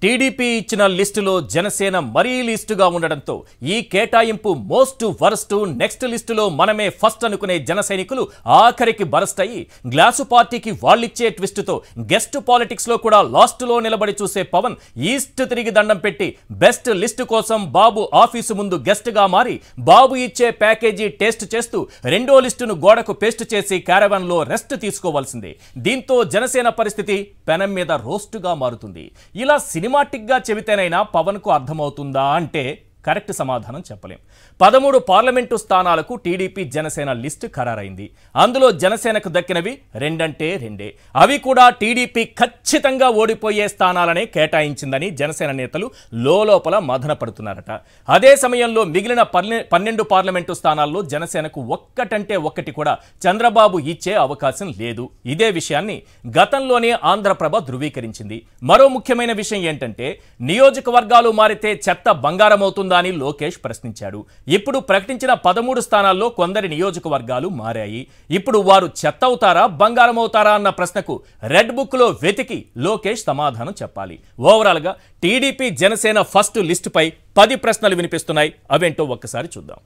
TDP ఇచ్చిన లిస్టులో జనసేన మరీ లిస్టుగా ఉండడంతో ఈ కేటాయింపు మోస్ట్ వర్స్ట్ నెక్స్ట్ లిస్టులో మనమే ఫస్ట్ అనుకునే జన సైనికులు ఆఖరికి బరస్ట్ అయ్యి గ్లాసు పార్టీకి వాళ్ళిచ్చే ట్విస్టుతో గెస్ట్ పాలిటిక్స్ లో కూడా లాస్ట్ లో నిలబడి చూసే పవన్ ఈస్ట్ తిరిగి దండం పెట్టి బెస్ట్ లిస్టు కోసం బాబు ఆఫీసు ముందు గెస్ట్ గా మారి బాబు ఇచ్చే ప్యాకేజీ టేస్ట్ చేస్తూ రెండో లిస్టును గోడకు పేస్ట్ చేసి క్యారవాన్ లో రెస్ట్ తీసుకోవాల్సిందే. దీంతో జనసేన పరిస్థితి పెనం మీద రోస్టుగా మారుతుంది. ఇలా సినిమాటిక్ గా చెబితేనైనా పవన్ కు అర్థమవుతుందా అంటే కరెక్ట్ సమాధానం చెప్పలేం. 13 పార్లమెంటు స్థానాలకు టీడీపీ జనసేన లిస్టు ఖరారైంది. అందులో జనసేనకు దక్కినవి రెండంటే రెండే. అవి కూడా టీడీపీ ఖచ్చితంగా ఓడిపోయే స్థానాలనే కేటాయించిందని జనసేన నేతలు లోపల మదన పడుతున్నారట. అదే సమయంలో మిగిలిన 12 పార్లమెంటు స్థానాల్లో జనసేనకు ఒక్కటంటే ఒక్కటి కూడా చంద్రబాబు ఇచ్చే అవకాశం లేదు. ఇదే విషయాన్ని గతంలోనే ఆంధ్రప్రభ ధృవీకరించింది. మరో ముఖ్యమైన విషయం ఏంటంటే నియోజకవర్గాలు మారితే చెత్త బంగారమవుతుంది అని లోకేష్ ప్రశ్నించాడు. ఇప్పుడు ప్రకటించిన 13 స్థానాల్లో కొందరి నియోజకవర్గాలు మారాయి. ఇప్పుడు వారు చెత్త అవుతారా బంగారం అవుతారా అన్న ప్రశ్నకు రెడ్ బుక్ లో వెతికి లోకేష్ సమాధానం చెప్పాలి. ఓవరాల్ గా టీడీపీ జనసేన ఫస్ట్ లిస్ట్ పై 10 ప్రశ్నలు వినిపిస్తున్నాయి. అవేంటో ఒక్కసారి చూద్దాం.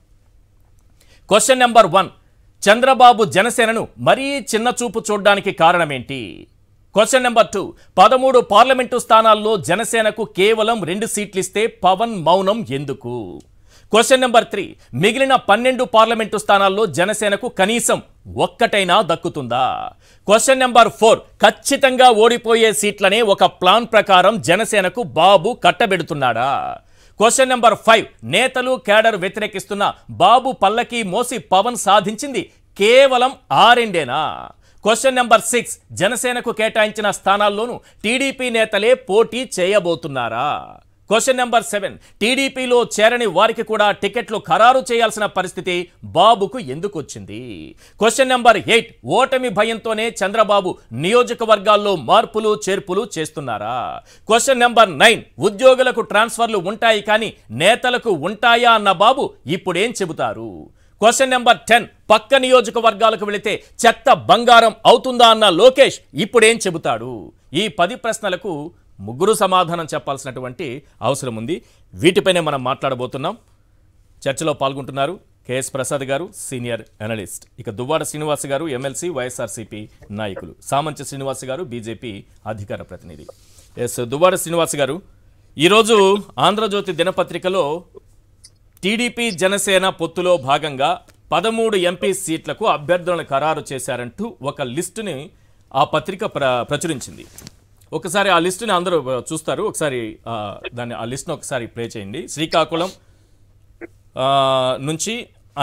క్వశ్చన్ నెంబర్ 1, చంద్రబాబు జనసేనను మరీ చిన్న చూపు చూడడానికి కారణమేంటి? క్వశ్చన్ నెంబర్ 2, 13 పార్లమెంటు స్థానాల్లో జనసేనకు కేవలం 2 సీట్లు ఇస్తే పవన్ మౌనం ఎందుకు? క్వశ్చన్ నెంబర్ 3, మిగిలిన 12 పార్లమెంటు స్థానాల్లో జనసేనకు కనీసం ఒక్కటైనా దక్కుతుందా? క్వశ్చన్ నెంబర్ 4, ఖచ్చితంగా ఓడిపోయే సీట్లనే ఒక ప్లాన్ ప్రకారం జనసేనకు బాబు కట్టబెడుతున్నాడా? క్వశ్చన్ నెంబర్ 5, నేతలు కేడర్ వ్యతిరేకిస్తున్న బాబు పల్లకి మోసి పవన్ సాధించింది కేవలం ఆ రెండేనా? క్వశ్చన్ నెంబర్ 6, జనసేనకు కేటాయించిన స్థానాల్లోనూ టీడీపీ నేతలే పోటీ చేయబోతున్నారా? క్వశ్చన్ నెంబర్ 7, టీడీపీలో చేరని వారికి కూడా టికెట్లు ఖరారు చేయాల్సిన పరిస్థితి బాబుకు ఎందుకు వచ్చింది? క్వశ్చన్ నెంబర్ 8, ఓటమి భయంతోనే చంద్రబాబు నియోజకవర్గాల్లో మార్పులు చేర్పులు చేస్తున్నారా? క్వశ్చన్ నెంబర్ 9, ఉద్యోగులకు ట్రాన్స్ఫర్లు ఉంటాయి కానీ నేతలకు ఉంటాయా అన్న బాబు ఇప్పుడేం చెబుతారు? క్వశ్చన్ నెంబర్ 10, పక్క నియోజకవర్గాలకు వెళితే చెత్త బంగారం అవుతుందా అన్న లోకేష్ ఇప్పుడేం చెబుతాడు? ఈ 10 ప్రశ్నలకు ముగ్గురు సమాధానం చెప్పాల్సినటువంటి అవసరం ఉంది. వీటిపైనే మనం మాట్లాడబోతున్నాం. చర్చలో పాల్గొంటున్నారు కేఎస్ ప్రసాద్ గారు, సీనియర్ అనలిస్ట్. ఇక దువ్వాడ శ్రీనివాస్ గారు, ఎమ్మెల్సీ, వైఎస్ఆర్సీపీ నాయకులు. సామంచి శ్రీనివాస్ గారు, బీజేపీ అధికార ప్రతినిధి. ఎస్ దువ్వాడ శ్రీనివాస్ గారు, ఈరోజు ఆంధ్రజ్యోతి దినపత్రికలో టీడీపీ జనసేన పొత్తులో భాగంగా 13 ఎంపీ సీట్లకు అభ్యర్థులను ఖరారు చేశారంటూ ఒక లిస్టుని ఆ పత్రిక ప్రచురించింది. ఒకసారి ఆ లిస్టుని అందరూ చూస్తారు. ఒకసారి ఆ లిస్టును ఒకసారి ప్లే చేయండి. శ్రీకాకుళం నుంచి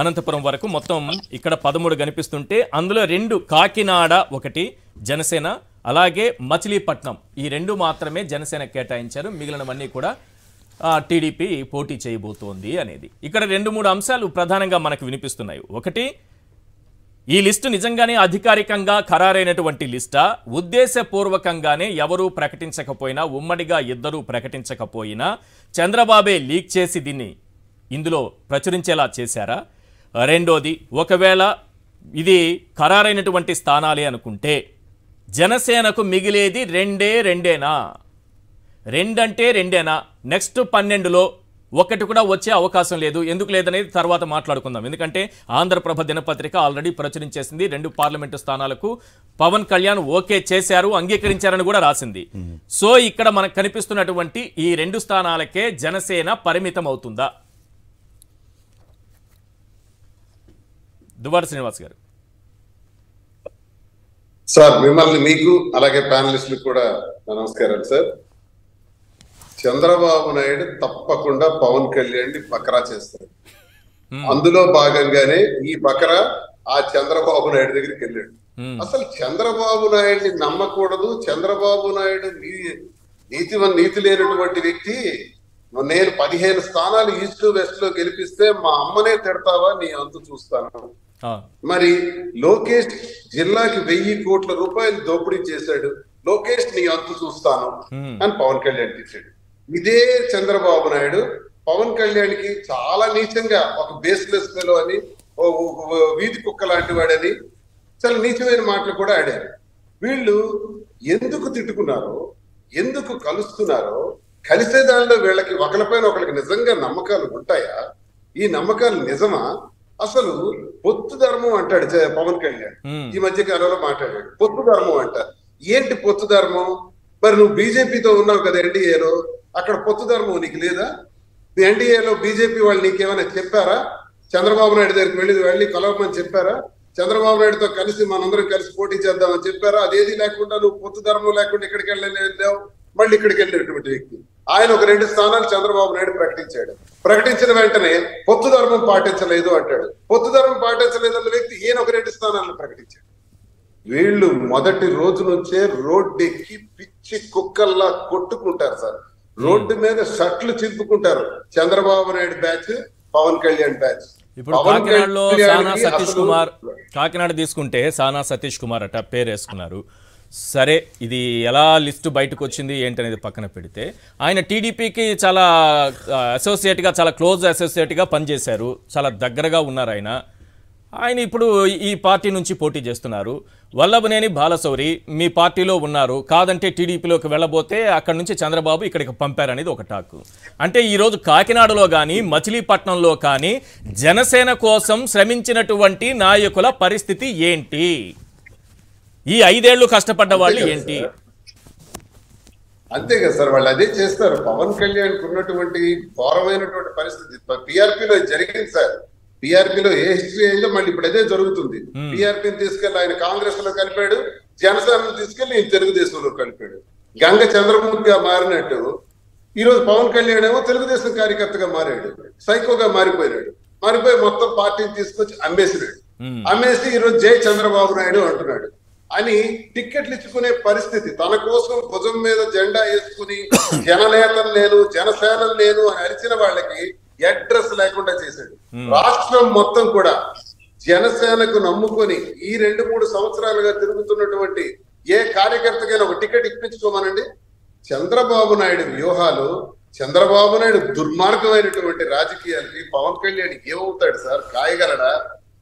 అనంతపురం వరకు మొత్తం ఇక్కడ 13 కనిపిస్తుంటే అందులో 2 కాకినాడ, 1 జనసేన, అలాగే మచిలీపట్నం, ఈ 2 మాత్రమే జనసేన కేటాయించారు. మిగిలినవన్నీ కూడా టీడీపీ పోటీ చేయబోతోంది అనేది. ఇక్కడ 2-3 అంశాలు ప్రధానంగా మనకు వినిపిస్తున్నాయి. ఒకటి, ఈ లిస్టు నిజంగానే అధికారికంగా ఖరారైనటువంటి లిస్టా, ఉద్దేశపూర్వకంగానే ఎవరూ ప్రకటించకపోయినా, ఉమ్మడిగా ఇద్దరూ ప్రకటించకపోయినా చంద్రబాబే లీక్ చేసి దీన్ని ఇందులో ప్రచురించేలా చేశారా? రెండోది, ఒకవేళ ఇది ఖరారైనటువంటి స్థానాలే అనుకుంటే జనసేనకు మిగిలేది రెండేనా? 2 అంటే 2ఏనా? నెక్స్ట్ 12లో 1 కూడా వచ్చే అవకాశం లేదు. ఎందుకు లేదనేది తర్వాత మాట్లాడుకుందాం. ఎందుకంటే ఆంధ్రప్రభ దినపత్రిక ఆల్రెడీ ప్రచురించేసింది. 2 పార్లమెంటు స్థానాలకు పవన్ కళ్యాణ్ ఓకే చేశారు, అంగీకరించారని కూడా రాసింది. సో ఇక్కడ మనకు కనిపిస్తున్నటువంటి ఈ 2 స్థానాలకే జనసేన పరిమితం అవుతుందా? దువ్వాడ శ్రీనివాస్ గారు. సార్, మిమ్మల్ని, మీకు అలాగే ప్యానలిస్టులకు కూడా నమస్కారం సార్. చంద్రబాబు నాయుడు తప్పకుండా పవన్ కళ్యాణ్ ని బకరా చేస్తారు. అందులో భాగంగానే ఈ బకరా ఆ చంద్రబాబు నాయుడు దగ్గరికి వెళ్ళాడు. అసలు చంద్రబాబు నాయుడిని నమ్మకూడదు, చంద్రబాబు నాయుడు నీతి లేనటువంటి వ్యక్తి, నేను 15 స్థానాలు ఈస్ట్ వెస్ట్ లో గెలిపిస్తే మా అమ్మనే తిడతావా, నీ అంతు చూస్తాను. మరి లోకేష్ జిల్లాకి 1000 కోట్ల రూపాయలు దోపిడీ చేశాడు, లోకేష్ నీ అంతు చూస్తాను అని పవన్ కళ్యాణ్ తీసాడు. ఇదే చంద్రబాబు నాయుడు పవన్ కళ్యాణ్ కి చాలా నీచంగా ఒక బేస్లెస్ ఫెలో అని, వీధి కుక్క లాంటి వాడని చాలా నీచమైన మాటలు కూడా ఆడారు. వీళ్ళు ఎందుకు తిట్టుకున్నారో, ఎందుకు కలుస్తున్నారో కలిసే దానిలో వీళ్ళకి ఒకరిపైన ఒకరికి నిజంగా నమ్మకాలు ఉంటాయా? ఈ నమ్మకాలు నిజమా? అసలు పొత్తు ధర్మం అంటాడు పవన్ కళ్యాణ్, ఈ మధ్య కాలంలో మాట్లాడాడు. పొత్తు ధర్మం అంట. ఏంటి పొత్తు ధర్మం? మరి నువ్వు బీజేపీతో ఉన్నావు కదా ఎన్డీఏలో, అక్కడ పొత్తు ధర్మం నీకు లేదా? ఎన్డీఏలో బీజేపీ వాళ్ళు నీకేమైనా చెప్పారా? చంద్రబాబు నాయుడు దగ్గరికి వెళ్ళి కలవమని చెప్పారా? చంద్రబాబు నాయుడుతో కలిసి మనందరం కలిసి పోటీ చేద్దామని చెప్పారా? అదేది లేకుండా నువ్వు పొత్తు ధర్మం లేకుండా ఇక్కడికి వెళ్ళావు, మళ్ళీ ఇక్కడికి వెళ్ళినటువంటి వ్యక్తి. ఆయన ఒక 2 స్థానాలు చంద్రబాబు నాయుడు ప్రకటించాడు. ప్రకటించిన వెంటనే పొత్తు ధర్మం పాటించలేదు అంటాడు. పొత్తు ధర్మం పాటించలేదన్న వ్యక్తి ఈయన ఒక 2 స్థానాలను ప్రకటించాడు. వీళ్ళు మొదటి రోజు నుంచే రోడ్డెక్కి పిచ్చి కుక్కల్లా కొట్టుకుంటారు సార్. రోడ్డు మీద షర్ట్లు చింపుకుంటారు. Chandrababu Naidu batch, Pawan Kalyan batch. ఇప్పుడు కాకినాడలో సానా సతీష్ కుమార్, కాకినాడ తీసుకుంటే సానా సతీష్ కుమార్ అట పేరు వేసుకున్నారు. సరే, ఇది ఎలా లిస్టు బయటకు వచ్చింది ఏంటనేది పక్కన పెడితే, ఆయన టీడీపీకి చాలా అసోసియేట్గా, చాలా క్లోజ్ అసోసియేట్గా పనిచేశారు, చాలా దగ్గరగా ఉన్నారు ఆయన ఇప్పుడు ఈ పార్టీ నుంచి పోటీ చేస్తున్నారు. వల్లభనేని బాలశౌరి మీ పార్టీలో ఉన్నారు, కాదంటే టీడీపీలోకి వెళ్ళబోతే అక్కడి నుంచి చంద్రబాబు ఇక్కడికి పంపారనేది ఒక టాక్. అంటే ఈరోజు కాకినాడలో కానీ మచిలీపట్నంలో కానీ జనసేన కోసం శ్రమించినటువంటి నాయకుల పరిస్థితి ఏంటి? ఈ 5 ఏళ్లు కష్టపడ్డ వాళ్ళు ఏంటి? అంతే కదా సార్, వాళ్ళు అదే చేస్తారు. పవన్ కళ్యాణ్ ఉన్నటువంటి ఘోరమైనటువంటి పరిస్థితి పిఆర్పీలో జరిగింది సార్. పిఆర్పీలో ఏ హిస్టరీ అయిందో మళ్ళీ ఇప్పుడు అదే జరుగుతుంది. పిఆర్పీని తీసుకెళ్లి ఆయన కాంగ్రెస్ లో కలిపాడు, జనసేనను తీసుకెళ్లి ఈయన తెలుగుదేశంలో కలిపాడు. గంగ చంద్రమూర్తిగా మారినట్టు ఈ రోజు పవన్ కళ్యాణ్ ఏమో తెలుగుదేశం కార్యకర్తగా మారాడు, సైకోగా మారిపోయినాడు. మారిపోయి మొత్తం పార్టీని తీసుకొచ్చి అమ్మేసినాడు. అమ్మేసి ఈ రోజు జై చంద్రబాబు నాయుడు అంటున్నాడు అని టిక్కెట్లు ఇచ్చుకునే పరిస్థితి. తన కోసం భుజం మీద జెండా వేసుకుని జననేతలు నేను, జనసేనలు నేను అని అరిచిన వాళ్ళకి అడ్రస్ లేకుండా చేశాడు. రాష్ట్రం మొత్తం కూడా జనసేనకు నమ్ముకొని ఈ 2-3 సంవత్సరాలుగా తిరుగుతున్నటువంటి ఏ కార్యకర్తకైనా ఒక టికెట్ ఇప్పించుకోమనండి. చంద్రబాబు నాయుడు వ్యూహాలు, చంద్రబాబు నాయుడు దుర్మార్గమైనటువంటి రాజకీయాలకి పవన్ కళ్యాణ్ ఏమవుతాడు సార్? కాయగలడా?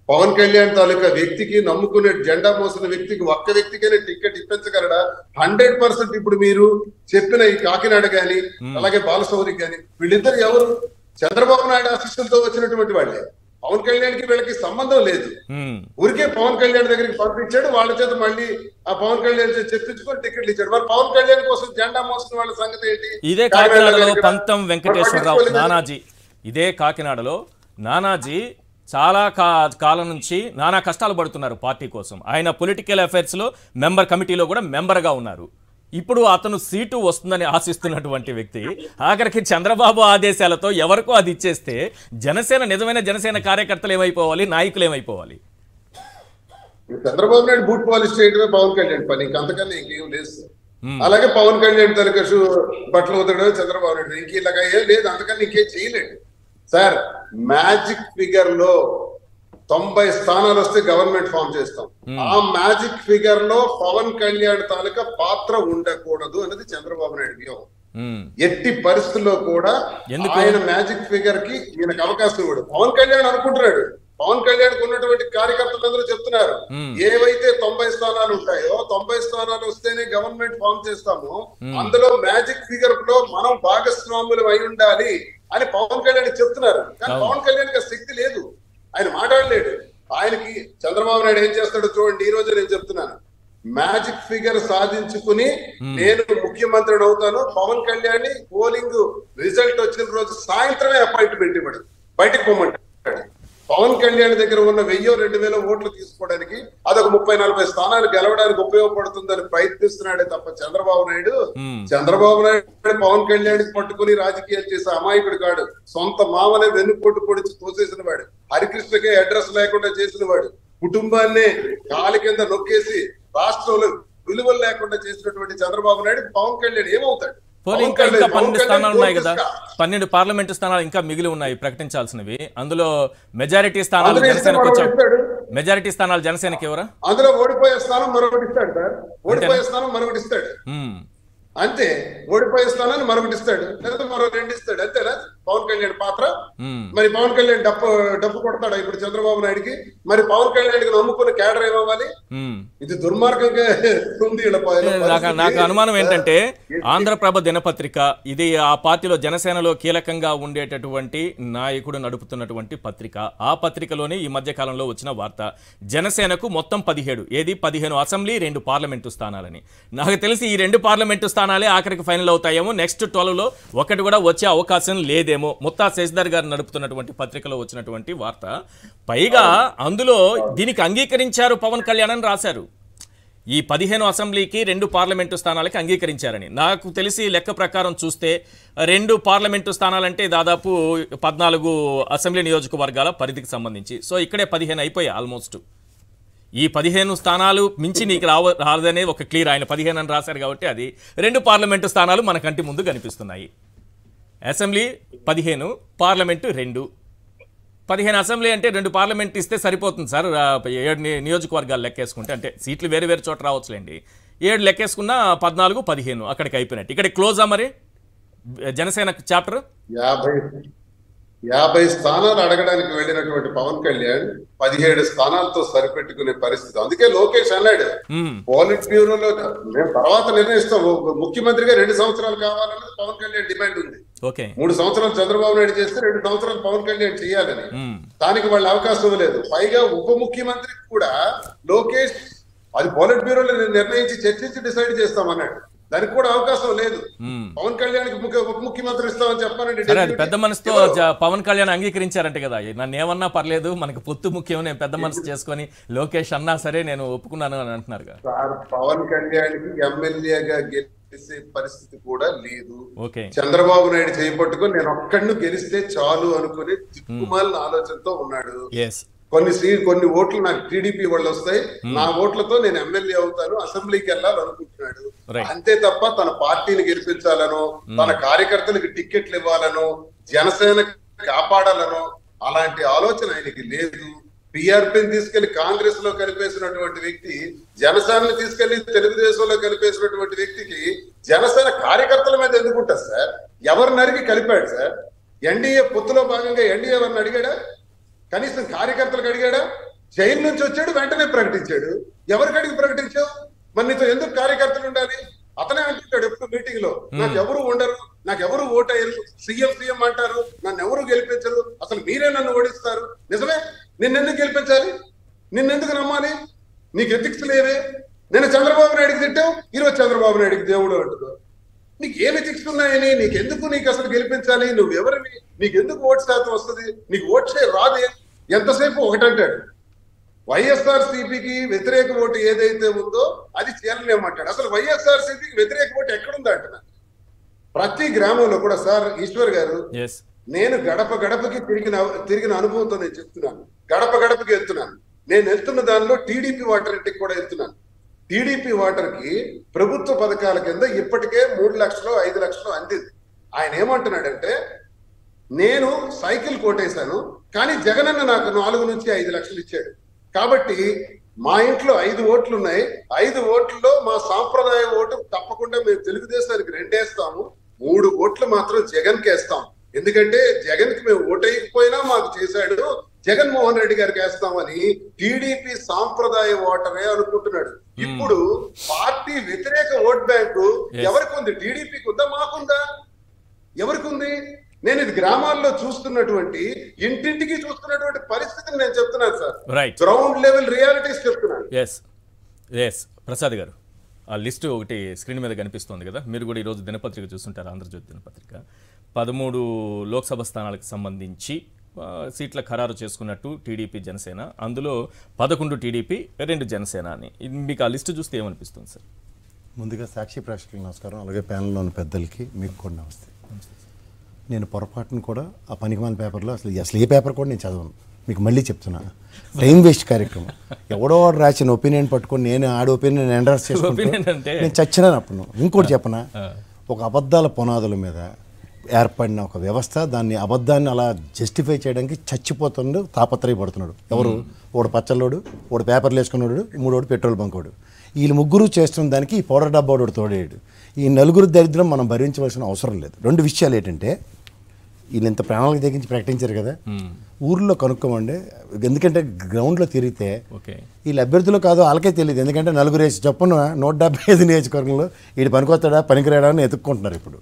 పవన్ కళ్యాణ్ తాలూకా వ్యక్తికి, నమ్ముకునే జెండా మోసిన వ్యక్తికి, ఒక్క వ్యక్తికైనా టికెట్ ఇప్పించగలడా? 100%. ఇప్పుడు మీరు చెప్పిన ఈ కాకినాడ గాని అలాగే బాలశౌరి గాని వీళ్ళిద్దరు ఎవరు? చంద్రబాబు నాయుడు ఆశీస్సులతో వచ్చినటువంటి వాళ్ళే. పవన్ కళ్యాణ్ కి వీళ్ళకి సంబంధం లేదు. ఊరికే పవన్ కళ్యాణ్ దగ్గరికి పంపించాడు, వాళ్ళ చేత మళ్ళీ ఆ పవన్ కళ్యాణ్ చెప్పించుకొని టికెట్లు ఇచ్చాడు. మరి పవన్ కళ్యాణ్ కోసం జెండా మోసిన వాళ్ళ సంగతి ఏంటి? ఇదే కాకినాడలో పంతం వెంకటేశ్వరరావు నానాజీ, ఇదే కాకినాడలో నానాజీ చాలా కాలం నుంచి నానా కష్టాలు పడుతున్నారు పార్టీ కోసం. ఆయన పొలిటికల్ అఫైర్స్లో మెంబర్ కమిటీలో కూడా మెంబర్గా ఉన్నారు. ఇప్పుడు అతను సీటు వస్తుందని ఆశిస్తున్నటువంటి వ్యక్తి ఆఖరికి చంద్రబాబు ఆదేశాలతో ఎవరికో అది ఇచ్చేస్తే జనసేన, నిజమైన జనసేన కార్యకర్తలు ఏమైపోవాలి, నాయకులు ఏమైపోవాలి? చంద్రబాబు నాయుడు బూట్ పాలిష్ చేయడమే పవన్ కళ్యాణ్ పని, ఇంకంతకన్నా ఇంకేం లేదు. అలాగే పవన్ కళ్యాణ్ తనక బట్టలు ఉతకడమే చంద్రబాబు నాయుడు, ఇంక ఇలాగా ఏం లేదు, అంతకన్నా ఇంకేం చేయలేడు సార్. మ్యాజిక్ ఫిగర్ లో 90 స్థానాలు వస్తే గవర్నమెంట్ ఫామ్ చేస్తాం. ఆ మ్యాజిక్ ఫిగర్ లో పవన్ కళ్యాణ్ తాలూకా పాత్ర ఉండకూడదు అన్నది చంద్రబాబు నాయుడు వ్యూహం. ఎట్టి పరిస్థితుల్లో కూడా ఆయన మ్యాజిక్ ఫిగర్ కి ఈయనకు అవకాశం ఇవ్వడు. పవన్ కళ్యాణ్ అనుకుంటున్నాడు, పవన్ కళ్యాణ్ ఉన్నటువంటి కార్యకర్తలందరూ చెప్తున్నారు, ఏవైతే 90 స్థానాలు ఉంటాయో 90 స్థానాలు వస్తేనే గవర్నమెంట్ ఫామ్ చేస్తాము, అందులో మ్యాజిక్ ఫిగర్ లో మనం భాగస్వాములు అయి ఉండాలి అని పవన్ కళ్యాణ్ చెప్తున్నారు. కానీ పవన్ కళ్యాణ్ కి శక్తి లేదు, ఆయన మాట్లాడలేడు. ఆయనకి చంద్రబాబు నాయుడు ఏం చేస్తాడో చూడండి. ఈ రోజు నేను చెప్తున్నాను, మ్యాజిక్ ఫిగర్ సాధించుకుని నేను ముఖ్యమంత్రిని అవుతాను, పవన్ కళ్యాణ్ పోలింగ్ రిజల్ట్ వచ్చిన రోజు సాయంత్రమే అపాయింట్మెంట్ ఇవ్వడు, బయటకు పోమంటాడు. పవన్ కళ్యాణ్ దగ్గర ఉన్న 1000-2000 ఓట్లు తీసుకోవడానికి అదొక 30-40 స్థానాలు గెలవడానికి ఉపయోగపడుతుందని ప్రయత్నిస్తున్నాడే తప్ప చంద్రబాబు నాయుడు పవన్ కళ్యాణ్ పట్టుకుని రాజకీయాలు చేసే అమాయకుడు కాడు. సొంత మామనే వెన్నుపోటు పొడిచి తోసేసిన వాడు, హరికృష్ణకే అడ్రస్ లేకుండా చేసిన వాడు, కుటుంబాన్నే కాలి కింద నొక్కేసి రాష్ట్రంలో విలువలు లేకుండా చేసినటువంటి చంద్రబాబు నాయుడు పవన్ కళ్యాణ్ ఏమవుతాడు? ఇంకా 12 స్థానాలు ఉన్నాయి కదా, 12 పార్లమెంటు స్థానాలు ఇంకా మిగిలి ఉన్నాయి ప్రకటించాల్సినవి. అందులో మెజారిటీ స్థానాలు జనసేనకు వచ్చాయి. మెజారిటీ స్థానాలు జనసేనకి ఎవరా? అందులో ఓడిపోయే స్థానం మరొకటి ఇస్తాడు సార్, ఓడిపోయే స్థానం మరొకటి ఇస్తాడు అంతే. ఓడిపోయే స్థానాన్ని మరొకటి ఇస్తాడు, లేదా మరో 2 ఇస్తాడు, అంతేనా? పవన్ కళ్యాణ్ పాత్ర. మరి పవన్ కళ్యాణ్ డప్పు కొడతాడా ఇప్పుడు చంద్రబాబు నాయుడికి? మరి పవన్ కళ్యాణ్కి నమ్ముకున్న కేడర్ ఏమవ్వాలి? ఇది దుర్మార్గంగా ఉంది. నాకు అనుమానం ఏంటంటే ఆంధ్రప్రభ దినపత్రిక ఇది ఆ పార్టీలో జనసేనలో కీలకంగా ఉండేటటువంటి నాయకుడు నడుపుతున్నటువంటి పత్రిక. ఆ పత్రికలోనే ఈ మధ్య కాలంలో వచ్చిన వార్త జనసేనకు మొత్తం 15 అసెంబ్లీ 2 పార్లమెంటు స్థానాలని. నాకు తెలిసి ఈ 2 పార్లమెంటు స్థానాలే ఆఖరికి ఫైనల్ అవుతాయేమో. నెక్స్ట్ 12లో ఒకటి కూడా వచ్చే అవకాశం లేదేమో. ముత్తా శశిధర్ గారు నడుపుతున్నటువంటి పత్రికలో వచ్చినటువంటి వార్త. పైగా అందులో దీనికి అంగీకరించారు పవన్ కళ్యాణ్ అని రాశారు. ఈ 15 అసెంబ్లీకి 2 పార్లమెంటు స్థానాలకి అంగీకరించారని. నాకు తెలిసి లెక్క ప్రకారం చూస్తే 2 పార్లమెంటు స్థానాలంటే దాదాపు 14 అసెంబ్లీ నియోజకవర్గాల పరిధికి సంబంధించి. సో ఇక్కడే 15 అయిపోయాయి ఆల్మోస్ట్. ఈ 15 స్థానాలు మించి నీకు రాదనే ఒక క్లియర్. ఆయన 15 అని రాశారు కాబట్టి అది 2 పార్లమెంటు స్థానాలు మన కంటి ముందు కనిపిస్తున్నాయి. Assembly 15, parliament 2. 15 అసెంబ్లీ అంటే 2 పార్లమెంట్ ఇస్తే సరిపోతుంది సార్. 7 నియోజకవర్గాలు లెక్కేసుకుంటే, అంటే సీట్లు వేరు వేరు చోట రావచ్చులేండి. 7 లెక్కేసుకున్న 14, 15 అక్కడికి అయిపోయినట్టు. ఇక్కడ క్లోజా మరి జనసేన చాప్టర్? 50 స్థానాలు అడగడానికి వెళ్ళినటువంటి పవన్ కళ్యాణ్ 17 స్థానాలతో సరిపెట్టుకునే పరిస్థితి. అందుకే లోకేష్ అన్నాడు పోలిట్ బ్యూరోలో మేము తర్వాత నిర్ణయిస్తాం, ముఖ్యమంత్రిగా 2 సంవత్సరాలు కావాలన్నది పవన్ కళ్యాణ్ డిమాండ్ ఉంది. 3 సంవత్సరాలు చంద్రబాబు నాయుడు చేస్తే 2 సంవత్సరాలు పవన్ కళ్యాణ్ చేయాలని. దానికి వాళ్ళు అవకాశం లేదు. పైగా ఉప ముఖ్యమంత్రికి కూడా లోకేష్ అది పోలిట్ బ్యూరోలో నిర్ణయించి చర్చించి డిసైడ్ చేస్తామన్నాడు. దానికి కూడా అవకాశం లేదు. పవన్ కళ్యాణ్ ఉప ముఖ్యమంత్రి ఇస్తామని చెప్పానండి. పెద్ద మనసుతో పవన్ కళ్యాణ్ అంగీకరించారంటే కదా, నన్ను ఏమన్నా పర్లేదు మనకి పొత్తు ముఖ్యం, నేను పెద్ద మనసు చేసుకొని లోకేష్ అన్నా సరే నేను ఒప్పుకున్నాను అని అంటున్నారు. పవన్ కళ్యాణ్ కి ఎమ్మెల్యేగా గెలిచే పరిస్థితి కూడా లేదు. చంద్రబాబు నాయుడు చేపట్టుకొని నేను ఒక్కడిని గెలిస్తే చాలు అనుకుని దిక్కుమాలిన ఆలోచనతో ఉన్నాడు. కొన్ని ఓట్లు నాకు టీడీపీ వాళ్ళు వస్తాయి, నా ఓట్లతో నేను ఎమ్మెల్యే అవుతాను, అసెంబ్లీకి వెళ్ళాలనుకుంటున్నాడు. అంతే తప్ప తన పార్టీని గెలిపించాలనో, తన కార్యకర్తలకు టిక్కెట్లు ఇవ్వాలనో, జనసేన కాపాడాలనో అలాంటి ఆలోచన ఆయనకి లేదు. పిఆర్పీని తీసుకెళ్లి కాంగ్రెస్ లో కలిపేసినటువంటి వ్యక్తి, జనసేనని తీసుకెళ్లి తెలుగుదేశంలో కలిపేసినటువంటి వ్యక్తికి జనసేన కార్యకర్తల మీద ఎందుకుంటారు సార్? ఎవరిని అడిగి కలిపాడు సార్? ఎన్డీఏ పొత్తులో భాగంగా ఎన్డీఏ ఎవరిని అడిగాడా? కనీసం కార్యకర్తలకు అడిగాడా? జైలు నుంచి వచ్చాడు, వెంటనే ప్రకటించాడు. ఎవరికి అడిగి ప్రకటించావు? మరి నీతో ఎందుకు కార్యకర్తలు ఉండాలి? అతనే అంటుంటాడు ఎప్పుడు మీటింగ్ లో, నాకు ఎవరు ఉండరు, నాకు ఎవరు ఓటయ్యరు, సీఎం అంటారు, నన్ను ఎవరు గెలిపించరు, అసలు మీరే నన్ను ఓడిస్తారు. నిజమే, నిన్నెందుకు గెలిపించాలి? నిన్నెందుకు నమ్మాలి? నీకు ఎథిక్స్ లేవే. నేను చంద్రబాబు నాయుడికి తిట్టావు, ఈరోజు చంద్రబాబు నాయుడికి దేవుడు అంటున్నావు. నీకు ఏమి ఎథిక్స్ ఉన్నాయని, నీకు అసలు గెలిపించాలి? నువ్వు ఎవరిని? నీకెందుకు ఓటు శాతం వస్తుంది? నీకు ఓట్ షేర్ రాదే. ఎంతసేపు ఒకటంటాడు, వైఎస్ఆర్సీపీకి వ్యతిరేక ఓటు ఏదైతే ఉందో అది చేయాలనేమంటాడు. అసలు వైఎస్ఆర్సీపీకి వ్యతిరేక ఓటు ఎక్కడుందా అంటున్నా. ప్రతి గ్రామంలో కూడా సార్ ఈశ్వర్ గారు, నేను గడప గడపకి తిరిగిన అనుభవంతో నేను చెప్తున్నాను. గడప గడపకి వెళ్తున్నాను. నేను వెళ్తున్న దానిలో టీడీపీ వాటర్ ఇంటికి కూడా వెళ్తున్నాను. టీడీపీ వాటర్ కి ప్రభుత్వ పథకాల కింద ఇప్పటికే 3 లక్షలు 5 లక్షలు అందింది. ఆయన ఏమంటున్నాడంటే, నేను సైకిల్ కోటేశాను కానీ జగనన్న నాకు 4 నుంచి 5 లక్షలు ఇచ్చాడు. కాబట్టి మా ఇంట్లో 5 ఓట్లు ఉన్నాయి. 5 ఓట్లలో మా సాంప్రదాయ ఓటు తప్పకుండా మేము తెలుగుదేశానికి 2 వేస్తాము, 3 ఓట్లు మాత్రం జగన్ కి వేస్తాం. ఎందుకంటే జగన్ కి మేము ఓటేయకపోయినా మాకు చేశాడు, జగన్మోహన్ రెడ్డి గారికి వేస్తామని టీడీపీ సాంప్రదాయ ఓటరే అనుకుంటున్నాడు. ఇప్పుడు పార్టీ వ్యతిరేక ఓట్ బ్యాంకు ఎవరికి ఉంది? టీడీపీకి ఉందా, మాకుందా? ఎవరికి ఉంది? నేను ఇది గ్రామాల్లో చూస్తున్నటువంటి, ఇంటింటికి చూస్తున్నటువంటి పరిస్థితిని నేను చెప్తున్నాను సార్. గ్రౌండ్ లెవెల్ రియాలిటీస్ చెప్తున్నాను. ప్రసాద్ గారు, ఆ లిస్టు ఒకటి స్క్రీన్ మీద కనిపిస్తుంది కదా, మీరు కూడా ఈరోజు దినపత్రిక చూస్తుంటారు, ఆంధ్రజ్యోతి దినపత్రిక. 13 లోక్సభ స్థానాలకు సంబంధించి సీట్ల ఖరారు చేసుకున్నట్టు టీడీపీ జనసేన, అందులో 11 టీడీపీ 2 జనసేన అని. మీకు ఆ లిస్టు చూస్తే ఏమనిపిస్తుంది సార్? ముందుగా సాక్షి ప్రేక్షకులకు నమస్కారం, అలాగే ప్యానెల్లో ఉన్న పెద్దలకి మీకు కూడా నమస్తే. నేను పొరపాటును కూడా ఆ పనికిమాల పేపర్లో అసలు ఏ పేపర్ కూడా నేను చదవను. మీకు మళ్ళీ చెప్తున్నా, టైం వేస్ట్ కార్యక్రమం. ఎవడో రాసిన ఒపీనియన్ పట్టుకొని నేను ఆడి ఒపీనియన్ ఎండర్స్ చేసుకుంటే నేను చచ్చినాను. అప్పుడు ఇంకోటి చెప్పనా, ఒక అబద్ధాల పునాదుల మీద ఏర్పడిన ఒక వ్యవస్థ, దాన్ని అబద్ధాన్ని అలా జస్టిఫై చేయడానికి చచ్చిపోతున్నాడు, తాపత్రయపడుతున్నాడు. ఎవరు? ఒకడు పచ్చల్లోడు, ఒకడు పేపర్లు వేసుకున్నాడు, 3 పెట్రోల్ బంకోడు. వీళ్ళు ముగ్గురు చేస్తున్న దానికి ఈ పౌడర్ డబ్బాడు తోడేయడు. ఈ నలుగురు దరిద్రం మనం భరించవలసిన అవసరం లేదు. 2 విషయాలు ఏంటంటే, వీళ్ళు ఇంత ప్రణాళిక తెగించి ప్రకటించారు కదా, ఊర్లో కనుక్కోమండి. ఎందుకంటే గ్రౌండ్లో తిరిగితే వీళ్ళు అభ్యర్థులు కాదో వాళ్ళకే తెలియదు. ఎందుకంటే నలుగురు వేసి చొప్పున 175 నియోజకవర్గంలో వీడు పనికొస్తాడా పనికిరాడా అని ఎత్తుక్కుంటున్నారు. ఇప్పుడు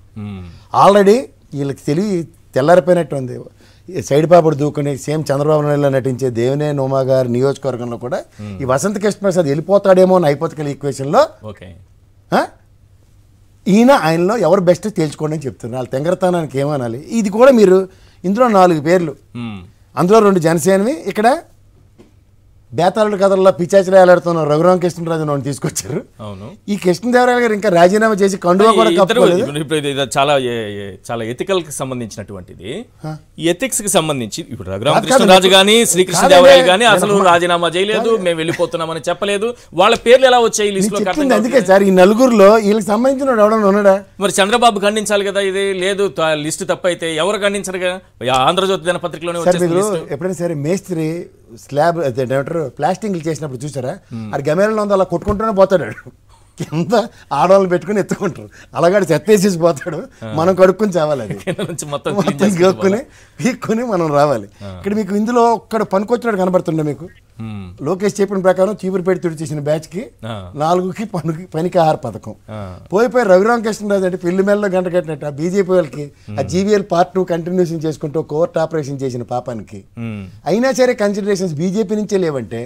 ఆల్రెడీ వీళ్ళకి తెల్లారిపోయినట్టు ఉంది. సైడ్ పాపడు దూకుని సేమ్ చంద్రబాబు నాయుడులో నటించే దేవినే నోమా గారి నియోజకవర్గంలో కూడా ఈ వసంత కృష్ణ ప్రసాద్ వెళ్ళిపోతాడేమో అని హైపోథెటికల్ ఈక్వేషన్లో ఈయన ఆయనలో ఎవరు బెస్ట్ తేల్చుకోండి అని చెప్తున్నారు. వాళ్ళ తెంగరతనానికి ఏమనాలి. ఇది కూడా మీరు ఇందులో 4 పేర్లు, అందులో 2 జనసేనవి, ఇక్కడ బేతాళుడు కథల్లో పిచాచిలో వేలాడుతున్న రఘురామ కృష్ణరాజు నన్ను తీసుకొచ్చారు. ఈ కృష్ణదేవరాయలు గారు ఇంకా రాజీనామా చేసి కండువా కూడా కప్పుకోలేదు. చాలా ఎథికల్ కి సంబంధించినటువంటిది. ఎథిక్స్ కి సంబంధించి ఇప్పుడు రఘురామ కృష్ణరాజు గానీ శ్రీకృష్ణదేవరాయలు గానీ అసలు రాజీనామా చేయలేదు, మేము వెళ్ళిపోతున్నామని చెప్పలేదు. వాళ్ళ పేర్లు ఎలా వచ్చాయి లిస్ట్ లో? అందుకే సార్ ఈ నలుగురులో వీళ్ళకి సంబంధించిన ఎవడన్నా ఉన్నాడా? మరి చంద్రబాబు ఖండించాలి కదా. ఇది లేదు లిస్ట్ తప్పైతే ఎవరు ఖండించరుగా. ఆంధ్రజ్యోతి దినపత్రికలోనే ఎప్పుడైనా సరే మేస్త్రి స్లాబ్ ఏమంటారు ప్లాస్టింగ్లు చేసినప్పుడు చూసారా, అది గమేరంలో ఉంది, అలా కొట్టుకుంటూనే పోతాడు. కింద ఆడవాళ్ళు పెట్టుకుని ఎత్తుకుంటారు, అలాగే చెత్తేసేసి పోతాడు. మనం కడుక్కుని చావాలి, అది మొత్తం గోక్కుని పీక్కుని మనం రావాలి. ఇక్కడ మీకు ఇందులో ఒక్కడ పనికొచ్చినట్టు కనబడుతుండే మీకు. లోకేష్ చెప్పిన ప్రకారం చీపురుపేట తుడిచేసిన బ్యాచ్కి 4కి పనికి ఆహార పథకం పోయిపోయి రఘురామ కృష్ణరాజు అంటే పెళ్లి మేళలో గంట కట్టినట్టు ఆ బీజేపీ వాళ్ళకి ఆ జీవీఎల్ పార్ట్ 2 కంటిన్యూషన్ చేసుకుంటూ కోర్ట్ ఆపరేషన్ చేసిన పాపానికి అయినా సరే కన్సిడరేషన్స్ బీజేపీ నుంచే లేవంటే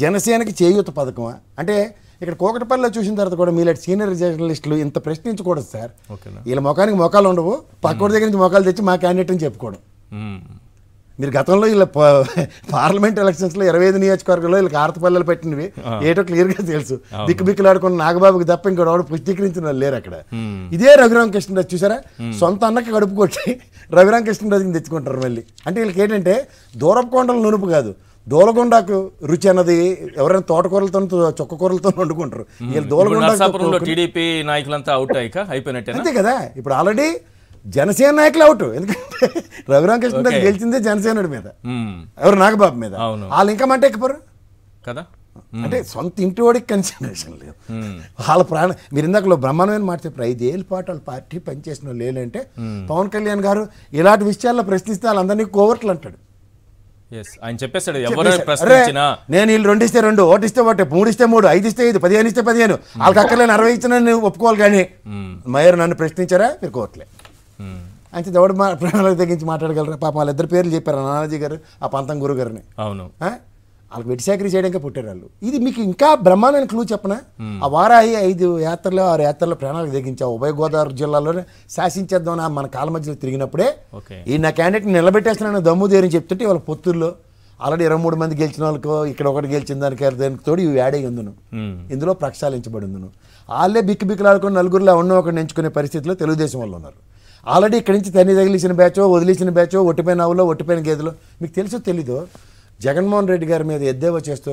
జనసేనకి చేయూత పథకమా అంటే ఇక్కడ కోకటపల్లిలో చూసిన తర్వాత కూడా మీలాంటి సీనియర్ జర్నలిస్టులు ఇంత ప్రశ్నించకూడదు సార్. వీళ్ళ ముఖానికి మొఖాలు ఉండవు, పక్కడి దగ్గర నుంచి మొఖాలు తెచ్చి మా క్యాండిడేట్ అని చెప్పుకోవడం. మీరు గతంలో ఇలా పార్లమెంట్ ఎలక్షన్స్లో 25 నియోజకవర్గంలో వీళ్ళకి ఆరతపల్లెలు పెట్టినవి ఏటో క్లియర్గా తెలుసు. బిక్కులాడుకున్న నాగబాబుకి తప్ప ఇంకోటి పుష్టీకరించిన వాళ్ళు లేరు అక్కడ. ఇదే రఘురామ కృష్ణరాజు చూసారా, సొంత అన్నకి కడుపు కొట్టి రఘురామ కృష్ణరాజుకి తెచ్చుకుంటారు మళ్ళీ. అంటే వీళ్ళకి ఏంటంటే దూరపు కొండల నునుపు కాదు, దోలగొండకు రుచి అన్నది ఎవరైనా తోటకూరలతో చొక్కకూరలతో వండుకుంటారు. టీడీపీ నాయకులంతా అవుట్ అయిపోయినట్టే అంతే కదా. ఇప్పుడు ఆల్రెడీ జనసేన నాయకులు అవుట్, ఎందుకంటే రఘురామ కృష్ణరాజు గెలిచిందే జనసేనుడి మీద, ఎవరు నాగబాబు మీద. వాళ్ళు ఇంకా మంట ఎక్కిపోరు కదా. అంటే సొంత ఇంటి వాడికి కన్సిడరేషన్ లేదు వాళ్ళ ప్రాణం. మీరు ఇందాకలో బ్రహ్మాండమైన మాట చెప్పారు, 5 ఏళ్ళ పాటు వాళ్ళ పార్టీ పనిచేసిన వాళ్ళు లేదంటే పవన్ కళ్యాణ్ గారు ఇలాంటి విషయాల్లో ప్రశ్నిస్తే వాళ్ళందరినీ కోవర్ట్లు అంటాడు. ఆయన చెప్పేస్తాడు ఎవరైనా ప్రశ్నించినా నేను వీళ్ళు 2 ఇస్తే 2, 1 ఇస్తే 1, 3 ఇస్తే 3, 5 ఇస్తే 5, 15 ఇస్తే 15, వాళ్ళకి అక్కర్లేని 60 ఇచ్చినా నేను ఒప్పుకోవాలి. కానీ మయూర్ నన్ను ప్రశ్నించారా మీరు కోర్టులే అంటే ఎవడు ప్రాణాలకు తగ్గించి మాట్లాడగలరా? పాపం వాళ్ళిద్దరు పేర్లు చెప్పారు, నానాజీ గారు ఆ పంతం గురు గారిని. అవును, వాళ్ళకి వెటిసాకరీ చేయడానికి పుట్టారు వాళ్ళు. ఇది మీకు ఇంకా బ్రహ్మాండమైన క్లూ చెప్పనా, ఆ వారాయి 5 యాత్రలో 6 యాత్రలో ప్రాణాలకు తెగించా ఉభయ గోదావరి జిల్లాలోనే శాసించేద్దాం మన కాల మధ్యలో తిరిగినప్పుడే ఈ నా క్యాండిడేట్ని నిలబెట్టేస్తున్నాను దమ్ము దేరని చెప్తుంటే వాళ్ళ పొత్తుల్లో ఆల్రెడీ 23 మంది గెలిచిన వాళ్ళకు ఇక్కడ ఒకటి గెలిచిన దానికి తోడు ఇవి యాడ్ అయ్యి ఉందును, ఇందులో ప్రక్షాళించబడి ఉందును. వాళ్ళే బిక్కులాడుకొని నలుగురిలో ఒకటి ఎంచుకునే పరిస్థితిలో తెలుగుదేశం వాళ్ళు ఉన్నారు. ఆల్రెడీ ఇక్కడి నుంచి తన్ని తగిలిసిన బ్యాచో వదిలేసిన బ్యాచో ఒట్టిపోయిన ఆవులో ఒట్టిపోయిన గేదెలో మీకు తెలుసో తెలీదో జగన్మోహన్ రెడ్డి గారి మీద ఎద్దేవా చేస్తూ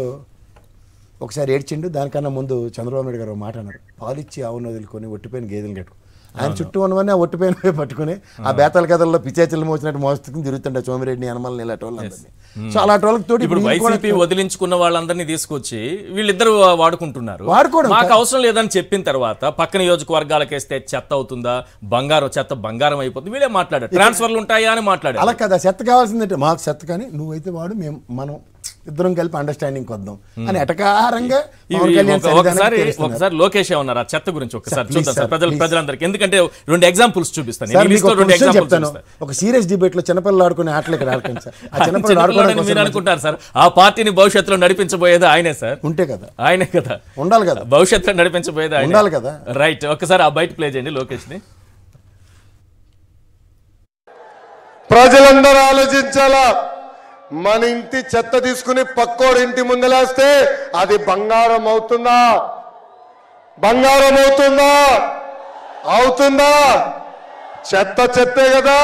ఒకసారి ఏడ్చిండు. దానికన్నా ముందు చంద్రబాబు నాయుడు గారు మాట్లాడారు, పాలిచ్చి ఆవును వదులుకొని ఒట్టిపోయిన గేదెలు కట్టుకో. ఆయన చుట్టూ ఉన్నవన్నీ ఆ ఒట్టిపోయినవే పట్టుకుని ఆ బేతాల కథల్లో పిచ్చాచలు మోసినట్టు మోస్తుకుని తిరుగుతుండే సోమిరెడ్డి హనుమల్ని ఇలాంటి వాళ్ళందరినీ. సో అలాంటి వాళ్ళకి తోటి ఇప్పుడు వైసీపీ వదిలించుకున్న వాళ్ళందరినీ తీసుకొచ్చి వీళ్ళిద్దరు వాడుకుంటున్నారు. మాకు అవసరం లేదని చెప్పిన తర్వాత పక్క నియోజకవర్గాలకు వేస్తే చెత్త అవుతుందా, చెత్త బంగారం అయిపోతుంది, వీళ్ళే మాట్లాడారు. ట్రాన్స్ఫర్లు ఉంటాయా అని మాట్లాడారు. అలా కదా, చెత్త కావాల్సిందంటే మాకు చెత్త, కానీ నువ్వైతే వాడు మనం ఇద్దరం కలిపి అండర్స్టాండింగ్ వద్దాం అని ఎటకారంగా ఒకసారి లోకేష్ ఏమన్నారు ఆ చెత్త గురించి ఒకసారి చూద్దాం సార్ ప్రజలందరికీ. ఎందుకంటే 2 ఎగ్జాంపుల్స్ చూపిస్తాను. ఒక సీరియస్ డిబేట్ లో చిన్నపిల్లలు ఆడుకునే ఆటలు ఇక్కడ మీరు అనుకుంటారు సార్ ఆ పార్టీని భవిష్యత్తులో నడిపించబోయేది ఆయనే సార్. ఉంటే కదా, ఆయనే కదా ఉండాలి కదా, భవిష్యత్తులో నడిపించబోయేది ఆయన ఉండాలి కదా. రైట్, ఒకసారి ఆ బయట ప్లే చేయండి లోకేష్ ని. ప్రజలందరూ ఆలోచించాలా, మన ఇంటి చెత్త తీసుకుని పక్కోడి ఇంటి ముందలేస్తే అది బంగారం అవుతుందా? బంగారం అవుతుందా? అవుతుందా? చెత్తే కదా.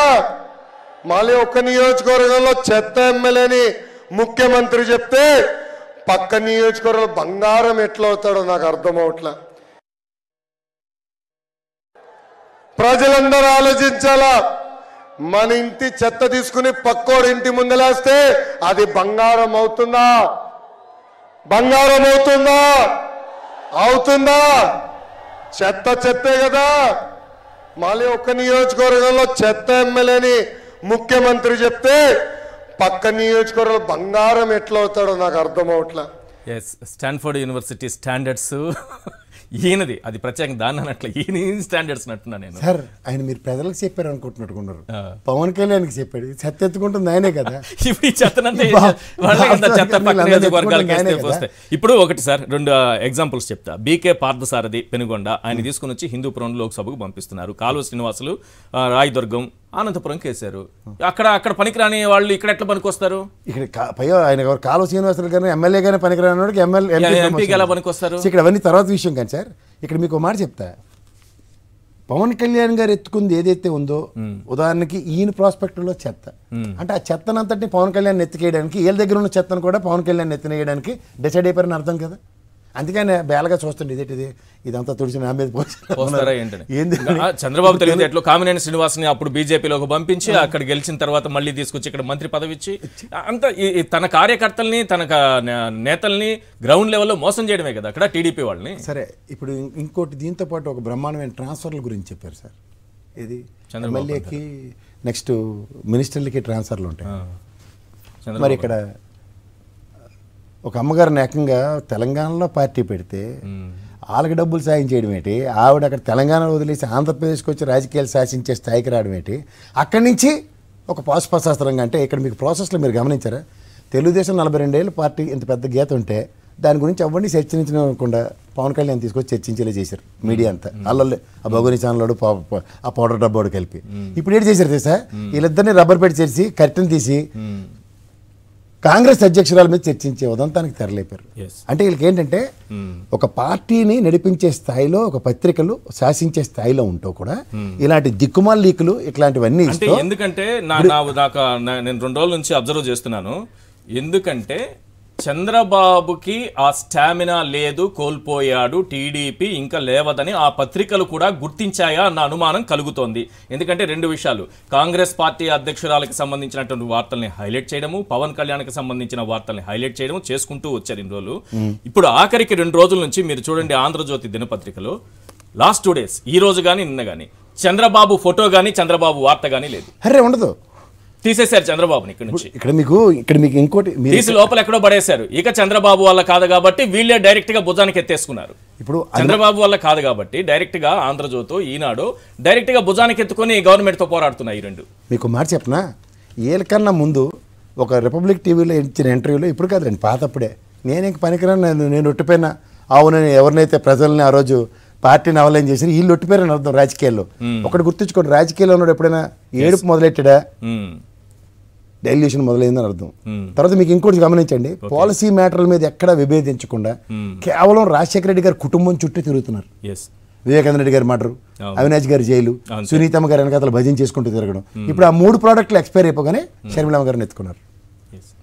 మళ్ళీ ఒక్క నియోజకవర్గంలో చెత్త ఎమ్మెల్యేని ముఖ్యమంత్రి చెప్తే పక్క నియోజకవర్గంలో బంగారం ఎట్లా అవుతాడో నాకు అర్థం అవట్లే. ప్రజలందరూ ఆలోచించాలా, మన ఇంటి చెత్త తీసుకుని పక్కోడి ఇంటి ముందలేస్తే అది బంగారం అవుతుందా? బంగారం అవుతుందా? అవుతుందా? చెత్తే కదా. మళ్ళీ ఒక్క నియోజకవర్గంలో చెత్త ఎమ్మెల్యేని ముఖ్యమంత్రి చెప్తే పక్క నియోజకవర్గంలో బంగారం ఎట్లా అవుతాడో నాకు అర్థం అవట్లా. ఎస్, స్టాన్ఫోర్డ్ యూనివర్సిటీ స్టాండర్డ్స్ ఈయనది, అది ప్రత్యేకంగా దాన్ని అన్నట్లు ఈయన స్టాండర్డ్స్ అంటున్నా నేను. సార్ ఆయన మీరు ప్రజలకు చెప్పారు అనుకుంటున్నట్టుకున్నారు, పవన్ కళ్యాణ్కి చెప్పాడు, చెత్త ఎత్తుకుంటుంది ఆయనే కదా. ఇప్పుడు ఈ చెత్తనంటే చెత్త పక్క నియోజకవర్గాలకి వస్తాయి. ఇప్పుడు ఒకటి సార్, 2 ఎగ్జాంపుల్స్ చెప్తా. బీకే పార్థసారథి పెనుగొండ, ఆయన తీసుకుని వచ్చి హిందూపురం లోక్సభకు పంపిస్తున్నారు. కాలువ శ్రీనివాసులు రాయదుర్గం అనంతపురం కేసారు. అక్కడ పనికిరాని వాళ్ళు ఇక్కడ ఎట్లా పనికొస్తారు? ఇక్కడ ఆయన కాలువ శ్రీనివాసులు కానీ ఎమ్మెల్యే కానీ పనికిరాని వాడికి ఎంపీకి ఎలా పనికొస్తారు? ఇక్కడ అవన్నీ తర్వాత విషయం కానీ సార్, ఇక్కడ మీకు మాట చెప్తా. పవన్ కళ్యాణ్ గారు ఎత్తుకుంది ఏదైతే ఉందో, ఉదాహరణకి ఈయన ప్రాస్పెక్ట్లో చెత్త అంటే, ఆ చెత్తనంతటిని పవన్ కళ్యాణ్ ఎత్తికేయడానికి, వీళ్ళ దగ్గర ఉన్న చెత్తను కూడా పవన్ కళ్యాణ్ ఎత్తినేయడానికి డిసైడ్ అయిపోయారని అర్థం కదా. అందుకని బేలగా చూస్తుండే ఇదేంటిది ఇదంతా తుడిచి నా మీద ఏంది. చంద్రబాబు తెలివితేటలు కామినేని శ్రీనివాస్ని అప్పుడు బీజేపీలోకి పంపించి అక్కడ గెలిచిన తర్వాత మళ్ళీ తీసుకొచ్చి ఇక్కడ మంత్రి పదవి ఇచ్చి అంతా తన కార్యకర్తల్ని తన నేతల్ని గ్రౌండ్ లెవెల్లో మోసం చేయడమే కదా అక్కడ టీడీపీ వాళ్ళని. సరే, ఇప్పుడు ఇంకోటి దీంతో పాటు ఒక బ్రహ్మాండమైన ట్రాన్స్ఫర్ల గురించి చెప్పారు సార్. ఇది ఎమ్మెల్యేకి నెక్స్ట్ మినిస్టర్లకి ట్రాన్స్ఫర్లు ఉంటాయి. మరి ఇక్కడ ఒక అమ్మగారిని ఏకంగా తెలంగాణలో పార్టీ పెడితే వాళ్ళకి డబ్బులు సాయం చేయడం ఏంటి, ఆవిడ అక్కడ తెలంగాణ వదిలేసి ఆంధ్రప్రదేశ్కి వచ్చి రాజకీయాలు శాసించే స్థాయికి రావడం ఏంటి, అక్కడి నుంచి ఒక పాశుపశాస్త్రంగా. అంటే ఇక్కడ మీకు ప్రాసెస్లో మీరు గమనించారా, తెలుగుదేశం 42 ఏళ్ళ పార్టీ ఇంత పెద్ద గీత ఉంటే దాని గురించి ఎవరిని చర్చించకుండా పవన్ కళ్యాణ్ తీసుకొచ్చి చర్చించేలా చేశారు మీడియా అంతా. అల్లల్లే ఆ బొగని ఛానల్ ఆ పౌడర్ డబ్బాడు కలిపి. ఇప్పుడు ఏంటి చేశారు తెలుసా, వీళ్ళిద్దరిని రబ్బర్ పెట్టి చేసి కర్టెన్ తీసి కాంగ్రెస్ అధ్యక్షురాల మీద చర్చించే ఉదంతానికి తెరలేపారు. అంటే వీళ్ళకి ఏంటంటే ఒక పార్టీని నడిపించే స్థాయిలో, ఒక పత్రికలు శాసించే స్థాయిలో ఉంటూ కూడా ఇలాంటి దిక్కుమాల లీకులు ఇట్లాంటివన్నీ. ఎందుకంటే నేను 2 రోజుల నుంచి అబ్జర్వ్ చేస్తున్నాను. ఎందుకంటే చంద్రబాబుకి ఆ స్టామినా లేదు, కోల్పోయాడు, టీడీపీ ఇంకా లేవదని ఆ పత్రికలు కూడా గుర్తించాయా అన్న అనుమానం కలుగుతోంది. ఎందుకంటే 2 విషయాలు, కాంగ్రెస్ పార్టీ అధ్యక్షురాలకు సంబంధించినటువంటి వార్తల్ని హైలైట్ చేయడము, పవన్ కళ్యాణ్కి సంబంధించిన వార్తల్ని హైలైట్ చేయడము చేసుకుంటూ వచ్చారు 2 రోజులు. ఇప్పుడు ఆఖరికి 2 రోజుల నుంచి మీరు చూడండి, ఆంధ్రజ్యోతి దినపత్రికలో లాస్ట్ 2 days, ఈ రోజు కానీ నిన్న కానీ చంద్రబాబు ఫోటో కానీ చంద్రబాబు వార్త కానీ లేదు. అరే ఉండదు, తీసేశారు చంద్రబాబుని ఇక్కడ నుంచి. ఇక్కడ మీకు ఇంకోటి తీసి లోపల ఎక్కడో పడేశారు. ఇక చంద్రబాబు వల్ల కాదు కాబట్టి వీళ్ళే డైరెక్ట్ గా భుజానికి ఎత్తేసుకున్నారు. ఇప్పుడు చంద్రబాబు వల్ల కాదు కాబట్టి డైరెక్ట్ గా ఆంధ్రజ్యోతి, ఈనాడు డైరెక్ట్ గా భుజానికి ఎత్తుకొని గవర్నమెంట్ తో పోరాడుతున్నాయి ఈ 2. మీకు మాట చెప్పనా, ఏళ్ళకన్నా ముందు ఒక రిపబ్లిక్ టీవీలో ఇచ్చిన ఇంటర్వ్యూలో, ఇప్పుడు కాదండి పాతప్పుడే, నేనే పనికిరాను, నేను ఒట్టిపోయినా అవునని ఎవరినైతే ప్రజల్ని ఆ రోజు పార్టీని అవలేం చేశారు వీళ్ళు ఒట్టిపోయారని అర్థం రాజకీయాల్లో. ఒకటి గుర్తుంచుకోండి, రాజకీయాల్లో ఉన్నాడు ఎప్పుడైనా ఏడుపు మొదలెట్టాడా, డైల్యూషన్ మొదలైందని అర్థం. తర్వాత మీకు ఇంకోటి గమనించండి, పాలసీ మ్యాటర్ల మీద ఎక్కడా విభేదించకుండా కేవలం రాజశేఖర రెడ్డి గారి కుటుంబం చుట్టూ తిరుగుతున్నారు. వివేకానంద రెడ్డి గారి మర్డరు, అవినాష్ గారి జైలు, సునీతమ్మ గారి వెనకాల భజన చేసుకుంటూ తిరగడం. ఇప్పుడు ఆ 3 ప్రోడక్ట్లు ఎక్స్పైర్ అయిపోగానే షర్మిలమ్మ గారిని ఎత్తుకున్నారు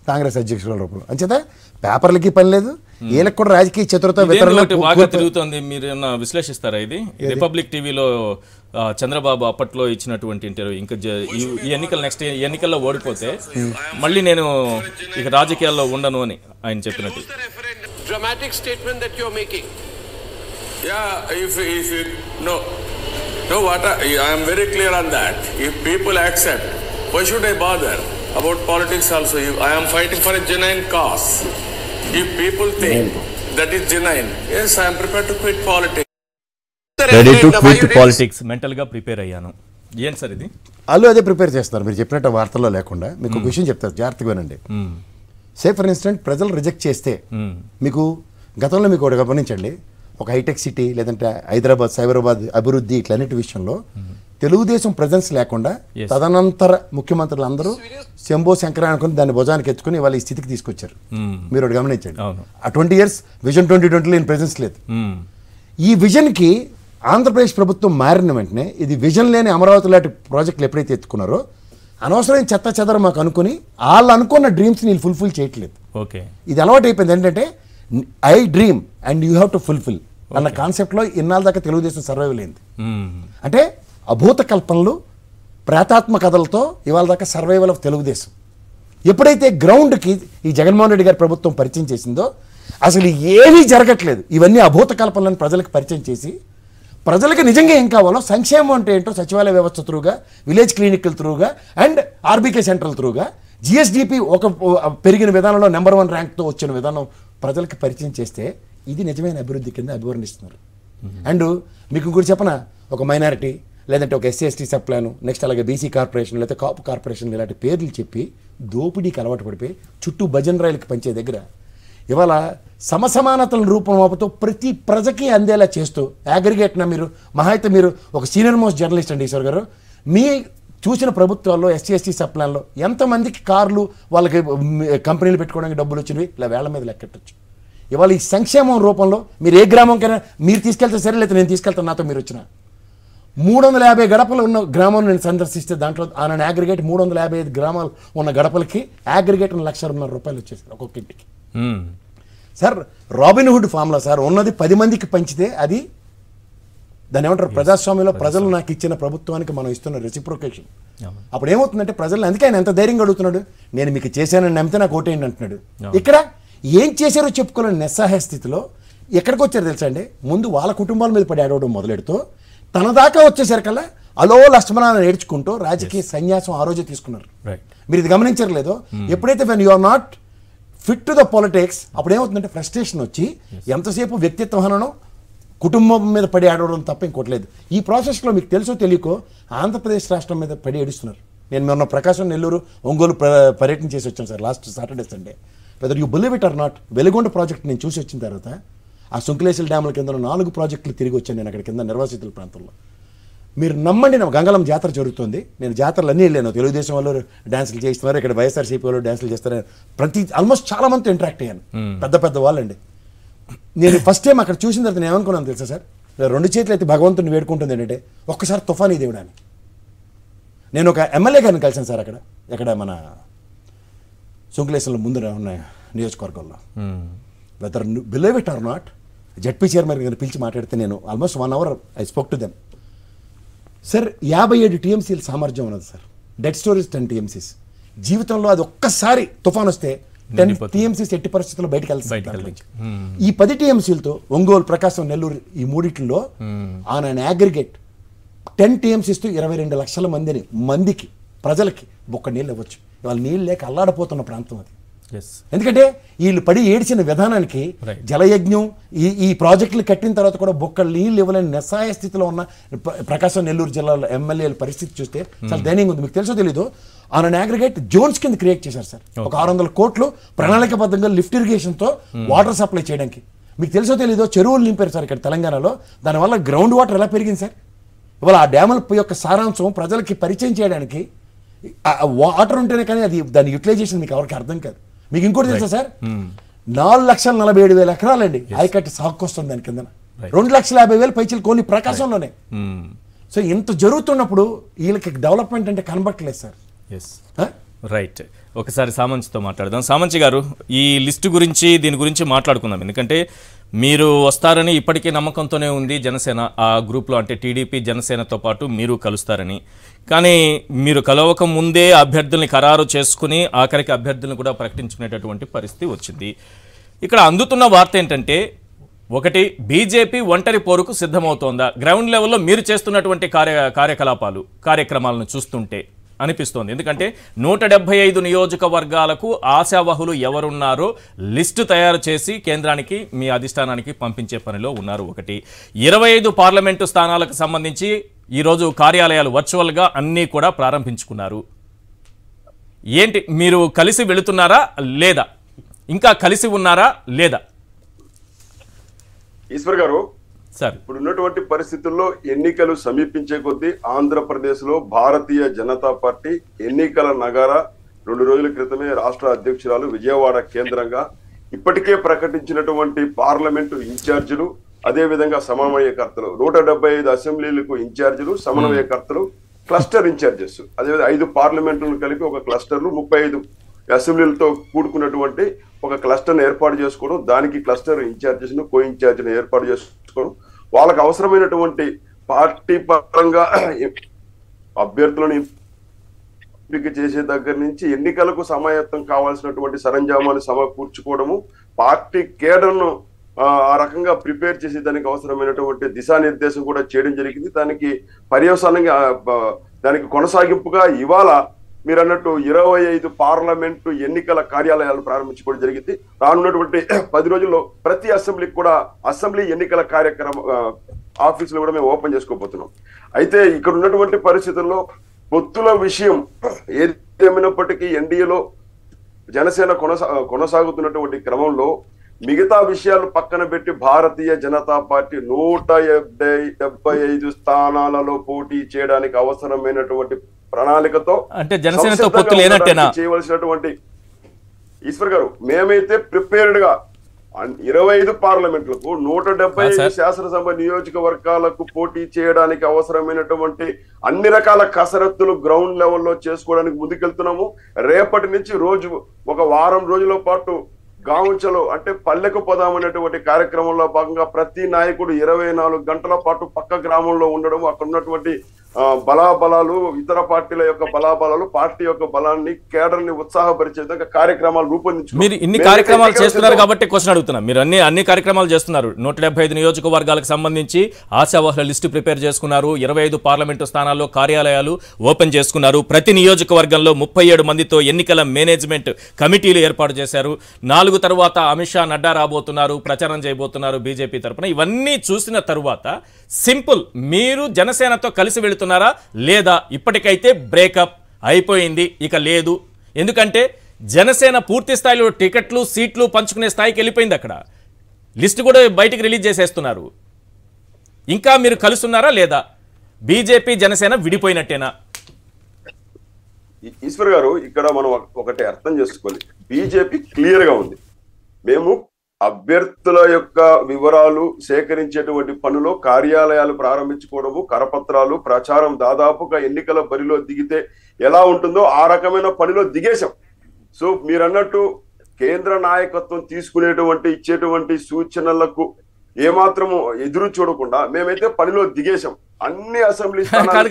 కాంగ్రెస్ అధ్యక్షుల రూపంలో. అంచేత పేపర్లకి పని లేదు, వీళ్ళకి కూడా రాజకీయ చతురత బాగా తిరుగుతుంది. మీరు విశ్లేషిస్తారా ఇది? రిపబ్లిక్ టీవీలో చంద్రబాబు అప్పట్లో ఇచ్చినటువంటి ఇంటర్వ్యూ, ఇంకా ఈ ఎన్నికలు నెక్స్ట్ ఎన్నికల్లో ఓడిపోతే మళ్ళీ నేను ఇక రాజకీయాల్లో ఉండను అని ఆయన చెప్పినట్టు. Dramatic statement that you're making. Yeah, if you no what I am very clear on that. If people accept, why should I bother about politics also? I am fighting for a genuine cause. If people think that is genuine, yes, I am prepared to quit politics. Ready to quit politics. Mental గా prepare అయ్యాను. ఏంటి sir ఇది? వాళ్ళు అదే prepare చేస్తారు మీరు చెప్పినట్టు వార్తల్లో లేకుండా. మీకు ఒక విషయం చెప్తారు, జాగ్రత్తగా వినండి. సే ఫర్ ఇన్స్టెంట్ ప్రజలు రిజెక్ట్ చేస్తే, మీకు గతంలో మీకు ఒకటి గమనించండి, ఒక హైటెక్ సిటీ లేదంటే హైదరాబాద్ సైబరాబాద్ అభివృద్ధి ఇట్లన్నిటి విషయంలో తెలుగుదేశం ప్రెజెన్స్ లేకుండా తదనంతర ముఖ్యమంత్రులు అందరూ శంభో శంకర అనుకుని దాన్ని భుజానికి ఎత్తుకుని వాళ్ళ ఈ స్థితికి తీసుకొచ్చారు. మీరు ఒకటి గమనించండి, ఆ 20 years విజన్ 2020 ప్రెజెన్స్ లేదు. ఈ విజన్కి ఆంధ్రప్రదేశ్ ప్రభుత్వం మారిన వెంటనే ఇది విజన్ లేని అమరావతి లాంటి ప్రాజెక్టులు ఎప్పుడైతే ఎత్తుకున్నారో అనవసరమైన చెత్త చెదర మాకు అనుకుని వాళ్ళు అనుకున్న డ్రీమ్స్ వీళ్ళు ఫుల్ఫిల్ చేయట్లేదు. ఇది అలవాటు అయిపోయింది. ఏంటంటే I dream and you have to fulfil అన్న కాన్సెప్ట్లో ఇన్నాళ్ళ దాకా తెలుగుదేశం సర్వైవల్ అయింది. అంటే అభూత కల్పనలు ప్రేతాత్మ కథలతో ఇవాళ దాకా సర్వైవల్ ఆఫ్ తెలుగుదేశం. ఎప్పుడైతే గ్రౌండ్కి ఈ జగన్మోహన్ రెడ్డి గారి ప్రభుత్వం పరిచయం చేసిందో అసలు ఏమీ జరగట్లేదు. ఇవన్నీ అభూత కల్పనలను ప్రజలకు పరిచయం చేసి ప్రజలకు నిజంగా ఏం కావాలో, సంక్షేమం అంటే ఏంటో సచివాలయ వ్యవస్థ త్రూగా, విలేజ్ క్లినిక్ల త్రూగా అండ్ ఆర్బీకే సెంట్రల్ త్రూగా, జిఎస్డిపి ఒక పెరిగిన విధానంలో నెంబర్ 1 ర్యాంక్తో వచ్చిన విధానం ప్రజలకు పరిచయం చేస్తే ఇది నిజమైన అభివృద్ధి కింద అభివర్ణిస్తున్నారు. అండ్ మీకు ఇంకోటి చెప్పనా, ఒక మైనారిటీ లేదంటే ఒక SC/ST సబ్ ప్లాను, నెక్స్ట్ అలాగే బీసీ కార్పొరేషన్ లేదా కాపు కార్పొరేషన్ ఇలాంటి పేర్లు చెప్పి దోపిడీకి అలవాటు పడిపోయి చుట్టూ భజన్ రైలుకి పంచే దగ్గర ఇవాళ సమసమానతల రూపంతో ప్రతి ప్రజకి అందేలా చేస్తూ అగ్రిగేట్న మీరు మహా అయితే మీరు ఒక సీనియర్ మోస్ట్ జర్నలిస్ట్ అండి ఈశ్వర్ గారు, మీ చూసిన ప్రభుత్వాల్లో SC/ST సబ్ ప్లాన్లో ఎంతమందికి కార్లు వాళ్ళకి కంపెనీలు పెట్టుకోవడానికి డబ్బులు వచ్చినవి ఇలా వేళ్ల మీద లెక్కెట్టచ్చు. ఇవాళ ఈ సంక్షేమం రూపంలో మీరు ఏ గ్రామంకైనా మీరు తీసుకెళ్తే సరే, లేదా నేను తీసుకెళ్తాను నాతో మీరు వచ్చిన 350 గడపలు ఉన్న గ్రామం నేను సందర్శిస్తే దాంట్లో ఆన్ అగ్రిగేట్ 355 గ్రామాలు ఉన్న గడపలకి అగ్రిగేట్ ₹1,50,000 వచ్చేసారు ఒక్కొక్క ఇంటికి. సార్ రాబిన్హుడ్ ఫామ్లో సార్ ఉన్నది 10 మందికి పంచితే అది దాన్ని ఏమంటారు, ప్రజాస్వామ్యంలో ప్రజలు నాకు ఇచ్చిన ప్రభుత్వానికి మనం ఇస్తున్న రెసిప్రొకేషన్. అప్పుడు ఏమవుతుందంటే ప్రజలు, అందుకే ఆయన ఎంత ధైర్యంగా అడుగుతున్నాడు, నేను మీకు చేశానని నమ్మితే నాకు ఓటేయండి అంటున్నాడు. ఇక్కడ ఏం చేశారో చెప్పుకోలేని నిస్సహాయ స్థితిలో ఎక్కడికి వచ్చారు తెలుసా అండి, ముందు వాళ్ళ కుటుంబాల మీద పడి ఆడవడం మొదలెడుతూ తన దాకా వచ్చేసరికల్లా అలో లక్ష్మణాన్ని నేర్చుకుంటూ రాజకీయ సన్యాసం ఆ రోజే తీసుకున్నారు. మీరు ఇది గమనించలేదు, ఎప్పుడైతే when you are not fit to the politics అప్పుడు ఏమవుతుందంటే ఫ్రస్ట్రేషన్ వచ్చి ఎంతసేపు వ్యక్తిత్వ హననం, కుటుంబం మీద పడి ఆడవడం తప్ప ఇంకోటి లేదు. ఈ ప్రాసెస్లో మీకు తెలుసో తెలియకో ఆంధ్రప్రదేశ్ రాష్ట్రం మీద పడి ఏడుస్తున్నారు. నేను మొన్న ప్రకాశం, నెల్లూరు, ఒంగోలు పర్యటన చేసి వచ్చాను sir last Saturday Sunday. Whether you believe it or not, Veligonda project నేను చూసి వచ్చిన తర్వాత ఆ సుంకులేశల డ్యాముల కింద 4 ప్రాజెక్టులు తిరిగి వచ్చాను నేను అక్కడ కింద నిర్వాసితుల ప్రాంతంలో. మీరు నమ్మండి, నా గంగళం జాతర జరుగుతుంది, నేను జాతరలు అన్నీ వెళ్ళాను. తెలుగుదేశం వాళ్ళు డ్యాన్సులు చేస్తున్నారు, ఇక్కడ వైఎస్ఆర్సీపీ వాళ్ళు డ్యాన్సులు చేస్తారు, ఆల్మోస్ట్ చాలా మందితో ఇంటరాక్ట్ అయ్యాను, పెద్ద పెద్ద వాళ్ళండి. నేను ఫస్ట్ టైం అక్కడ చూసిన తర్వాత నేను ఏమనుకున్నాను తెలుసా సార్, 2 చేతులు అయితే భగవంతుని వేడుకుంటుంది ఏంటంటే ఒక్కసారి తుఫానీ దేవుడా అని. నేను ఒక ఎమ్మెల్యే గారిని కలిసాను సార్ ఎక్కడ మన సుంకులేశంలో ముందు ఉన్న నియోజకవర్గంలో. Whether believe it or not, ZP chairman గారిని పిలిచి మాట్లాడితే నేను almost 1 hour I spoke to them. Sir 57 TMCల సామర్థ్యం ఉన్నది సార్, డెడ్ స్టోరేజ్ 10 TMCs. జీవితంలో అది ఒక్కసారి తుఫాన్ వస్తే 10 TMCs ఎట్టి పరిస్థితుల్లో బయటకు వెళ్తాయి. ఈ 10 TMCలతో ఒంగోలు, ప్రకాశం, నెల్లూరు ఈ మూడిట్లో ఆన్ అన్ అగ్రిగేట్ 10 TMCsతో 22 లక్షల మందికి ప్రజలకి బొక్క నీళ్ళు ఇవ్వచ్చు. ఇవాళ నీళ్ళు లేక అల్లాడిపోతున్న ప్రాంతం అది. ఎందుకంటే వీళ్ళు పడి ఏడ్చిన విధానానికి జలయజ్ఞం ఈ ప్రాజెక్టులు కట్టిన తర్వాత కూడా బొక్కలు నీళ్ళు ఇవ్వలేని నిస్సహాయ స్థితిలో ఉన్న ప్రకాశం, నెల్లూరు జిల్లాలో ఎమ్మెల్యేల పరిస్థితి చూస్తే చాలా దయనీయంగా ఉంది. మీకు తెలుసో తెలీదు, ఆన్ అన్ అగ్రిగేట్ జోన్స్ కింద క్రియేట్ చేశారు సార్. ఒక 600 కోట్లు ప్రణాళికబద్ధంగా లిఫ్ట్ ఇరిగేషన్తో వాటర్ సప్లై చేయడానికి. మీకు తెలుసో తెలీదో చెరువులు నింపారు సార్ ఇక్కడ తెలంగాణలో. దానివల్ల గ్రౌండ్ వాటర్ ఎలా పెరిగింది సార్. ఇవాళ ఆ డ్యాముల యొక్క సారాంశం ప్రజలకి పరిచయం చేయడానికి వాటర్ ఉంటేనే కానీ అది దాని యూటిలైజేషన్ మీకు ఎవరికి అర్థం కాదు. మీకు ఇంకోటి తెలుసా సార్, 4,47,000 ఎకరాలండి ఆయకట్టు సాగు వస్తుంది దాని కింద, 2,50,000 పైచీలు కోని ప్రకాశంలోనే. సో ఇంత జరుగుతున్నప్పుడు వీళ్ళకి డెవలప్మెంట్ అంటే కనబట్టలేదు సార్. రైట్, ఒకసారి సామంచితో మాట్లాడదాం. సామంచి గారు, ఈ లిస్టు గురించి దీని గురించి మాట్లాడుకుందాం. ఎందుకంటే మీరు వస్తారని ఇప్పటికీ నమ్మకంతోనే ఉంది జనసేన ఆ గ్రూప్లో, అంటే టీడీపీ జనసేనతో పాటు మీరు కలుస్తారని. కానీ మీరు కలవక ముందే అభ్యర్థుల్ని ఖరారు చేసుకుని ఆఖరికి అభ్యర్థులను కూడా ప్రకటించుకునేటటువంటి పరిస్థితి వచ్చింది. ఇక్కడ అందుతున్న వార్త ఏంటంటే, ఒకటి, బీజేపీ ఒంటరి పోరుకు సిద్ధమవుతోందా? గ్రౌండ్ లెవెల్లో మీరు చేస్తున్నటువంటి కార్యక్రమాలను చూస్తుంటే అనిపిస్తోంది. ఎందుకంటే 175 నియోజకవర్గాలకు ఆశావహులు ఎవరున్నారో లిస్టు తయారు చేసి కేంద్రానికి, మీ అధిష్టానానికి పంపించే పనిలో ఉన్నారు. ఒకటి, 25 పార్లమెంటు స్థానాలకు సంబంధించి ఈరోజు కార్యాలయాలు వర్చువల్గా అన్నీ కూడా ప్రారంభించుకున్నారు. ఏంటి, మీరు కలిసి వెళుతున్నారా లేదా, ఇంకా కలిసి ఉన్నారా లేదా? ఈశ్వర్ గారు, సార్, ఇప్పుడు ఉన్నటువంటి పరిస్థితుల్లో ఎన్నికలు సమీపించే కొద్దీ ఆంధ్రప్రదేశ్ లో భారతీయ జనతా పార్టీ ఎన్నికల నగార 2 రోజుల క్రితమే రాష్ట్ర అధ్యక్షురాలు విజయవాడ కేంద్రంగా ఇప్పటికే ప్రకటించినటువంటి పార్లమెంటు ఇన్ఛార్జీలు, అదే విధంగా సమన్వయకర్తలు, 175 అసెంబ్లీలకు ఇన్ఛార్జీలు, సమన్వయకర్తలు, క్లస్టర్ ఇన్ఛార్జెస్, అదేవిధంగా 5 పార్లమెంటులను కలిపి ఒక క్లస్టర్లు, 35 అసెంబ్లీలతో కూడుకున్నటువంటి ఒక క్లస్టర్ను ఏర్పాటు చేసుకోవడం, దానికి క్లస్టర్ ఇన్ఛార్జెస్ ను, కో ఇన్ఛార్జిని ఏర్పాటు చేసుకోవడం, వాళ్ళకు అవసరమైనటువంటి పార్టీ పరంగా అభ్యర్థులను ఎంపిక చేసే దగ్గర నుంచి ఎన్నికలకు సమాయత్తం కావాల్సినటువంటి సరంజామాలు సమకూర్చుకోవడము, పార్టీ కేడర్ను ఆ రకంగా ప్రిపేర్ చేసి దానికి అవసరమైనటువంటి దిశానిర్దేశం కూడా చేయడం జరిగింది. దానికి పర్యవసానంగా దానికి కొనసాగింపుగా ఇవాళ మీరు అన్నట్టు 25 పార్లమెంటు ఎన్నికల కార్యాలయాలు ప్రారంభించుకోవడం జరిగింది. రానున్నటువంటి 10 రోజుల్లో ప్రతి అసెంబ్లీకి కూడా అసెంబ్లీ ఎన్నికల ఆఫీసులు కూడా మేము ఓపెన్ చేసుకోబోతున్నాం. అయితే ఇక్కడ ఉన్నటువంటి పరిస్థితుల్లో పొత్తుల విషయం ఏదేమైనప్పటికీ ఎన్డీఏలో జనసేన కొనసాగుతున్నటువంటి క్రమంలో మిగతా విషయాలు పక్కన పెట్టి భారతీయ జనతా పార్టీ 175 స్థానాలలో పోటీ చేయడానికి అవసరమైనటువంటి ప్రణాళికతో అంటే జనసేనతో పొత్తు లేనట్టేనా చేయవలసినటువంటి ఈశ్వర్ గారు మేమైతే ప్రిపేర్డ్ గా 25 పార్లమెంట్లకు 175 శాసనసభ నియోజకవర్గాలకు పోటీ చేయడానికి అవసరమైనటువంటి అన్ని రకాల కసరత్తులు గ్రౌండ్ లెవెల్లో చేసుకోవడానికి ముందుకెళ్తున్నాము. రేపటి నుంచి ఒక వారం రోజుల పాటు గాంచలో అంటే పల్లెకు పోదామనేటువంటి కార్యక్రమంలో భాగంగా ప్రతి నాయకుడు 24 గంటల పాటు పక్క గ్రామంలో ఉండడం, అక్కడ ఉన్నటువంటి బలాబలాలు, ఇతర పార్టీల యొక్క బలాబలాలు, పార్టీ యొక్క బలాన్ని, కేడర్ ని ఉత్సాహపరిచే విధంగా కార్యక్రమాలు రూపొందించుకున్నారు. మీరు ఇన్ని కార్యక్రమాలు చేస్తున్నారు కాబట్టి క్వశ్చన్ అడుగుతున్నా. మీరు అన్ని కార్యక్రమాలు చేస్తున్నారు. 175 నియోజకవర్గాలకు సంబంధించి ఆశావాహుల లిస్టు ప్రిపేర్ చేసుకున్నారు. 25 పార్లమెంటు స్థానాల్లో కార్యాలయాలు ఓపెన్ చేసుకున్నారు. ప్రతి నియోజకవర్గంలో 37 మందితో ఎన్నికల మేనేజ్మెంట్ కమిటీలు ఏర్పాటు చేశారు. 4 తర్వాత అమిత్ షా, నడ్డా రాబోతున్నారు, ప్రచారం చేయబోతున్నారు బీజేపీ తరఫున. ఇవన్నీ చూసిన తరువాత సింపుల్ మీరు జనసేనతో కలిసి వెళుతున్నారా లేదా ఇప్పటికైతే బ్రేకప్ అయిపోయింది ఇక లేదు? ఎందుకంటే జనసేన పూర్తి స్థాయిలో టికెట్లు, సీట్లు పంచుకునే స్థాయికి వెళ్ళిపోయింది. అక్కడ లిస్టు కూడా బయటికి రిలీజ్ చేసేస్తున్నారు. ఇంకా మీరు కలుస్తున్నారా లేదా? బీజేపీ జనసేన విడిపోయినట్టేనా? ఈశ్వర్ గారు, ఇక్కడ మనం ఒకటి అర్థం చేసుకోవాలి. బీజేపీ క్లియర్ గా ఉంది. మేము అభ్యర్థుల యొక్క వివరాలు సేకరించేటువంటి పనులు, కార్యాలయాలు ప్రారంభించుకోవడము, కరపత్రాలు, ప్రచారం, దాదాపుగా ఎన్నికల బరిలో దిగితే ఎలా ఉంటుందో ఆ రకమైన పనిలో దిగేశాం. సో మీరు అన్నట్టు కేంద్ర నాయకత్వం ఇచ్చేటువంటి సూచనలకు ఏమాత్రము ఎదురు చూడకుండా మేమైతే పనిలో దిగేశాం. అన్ని అసెంబ్లీ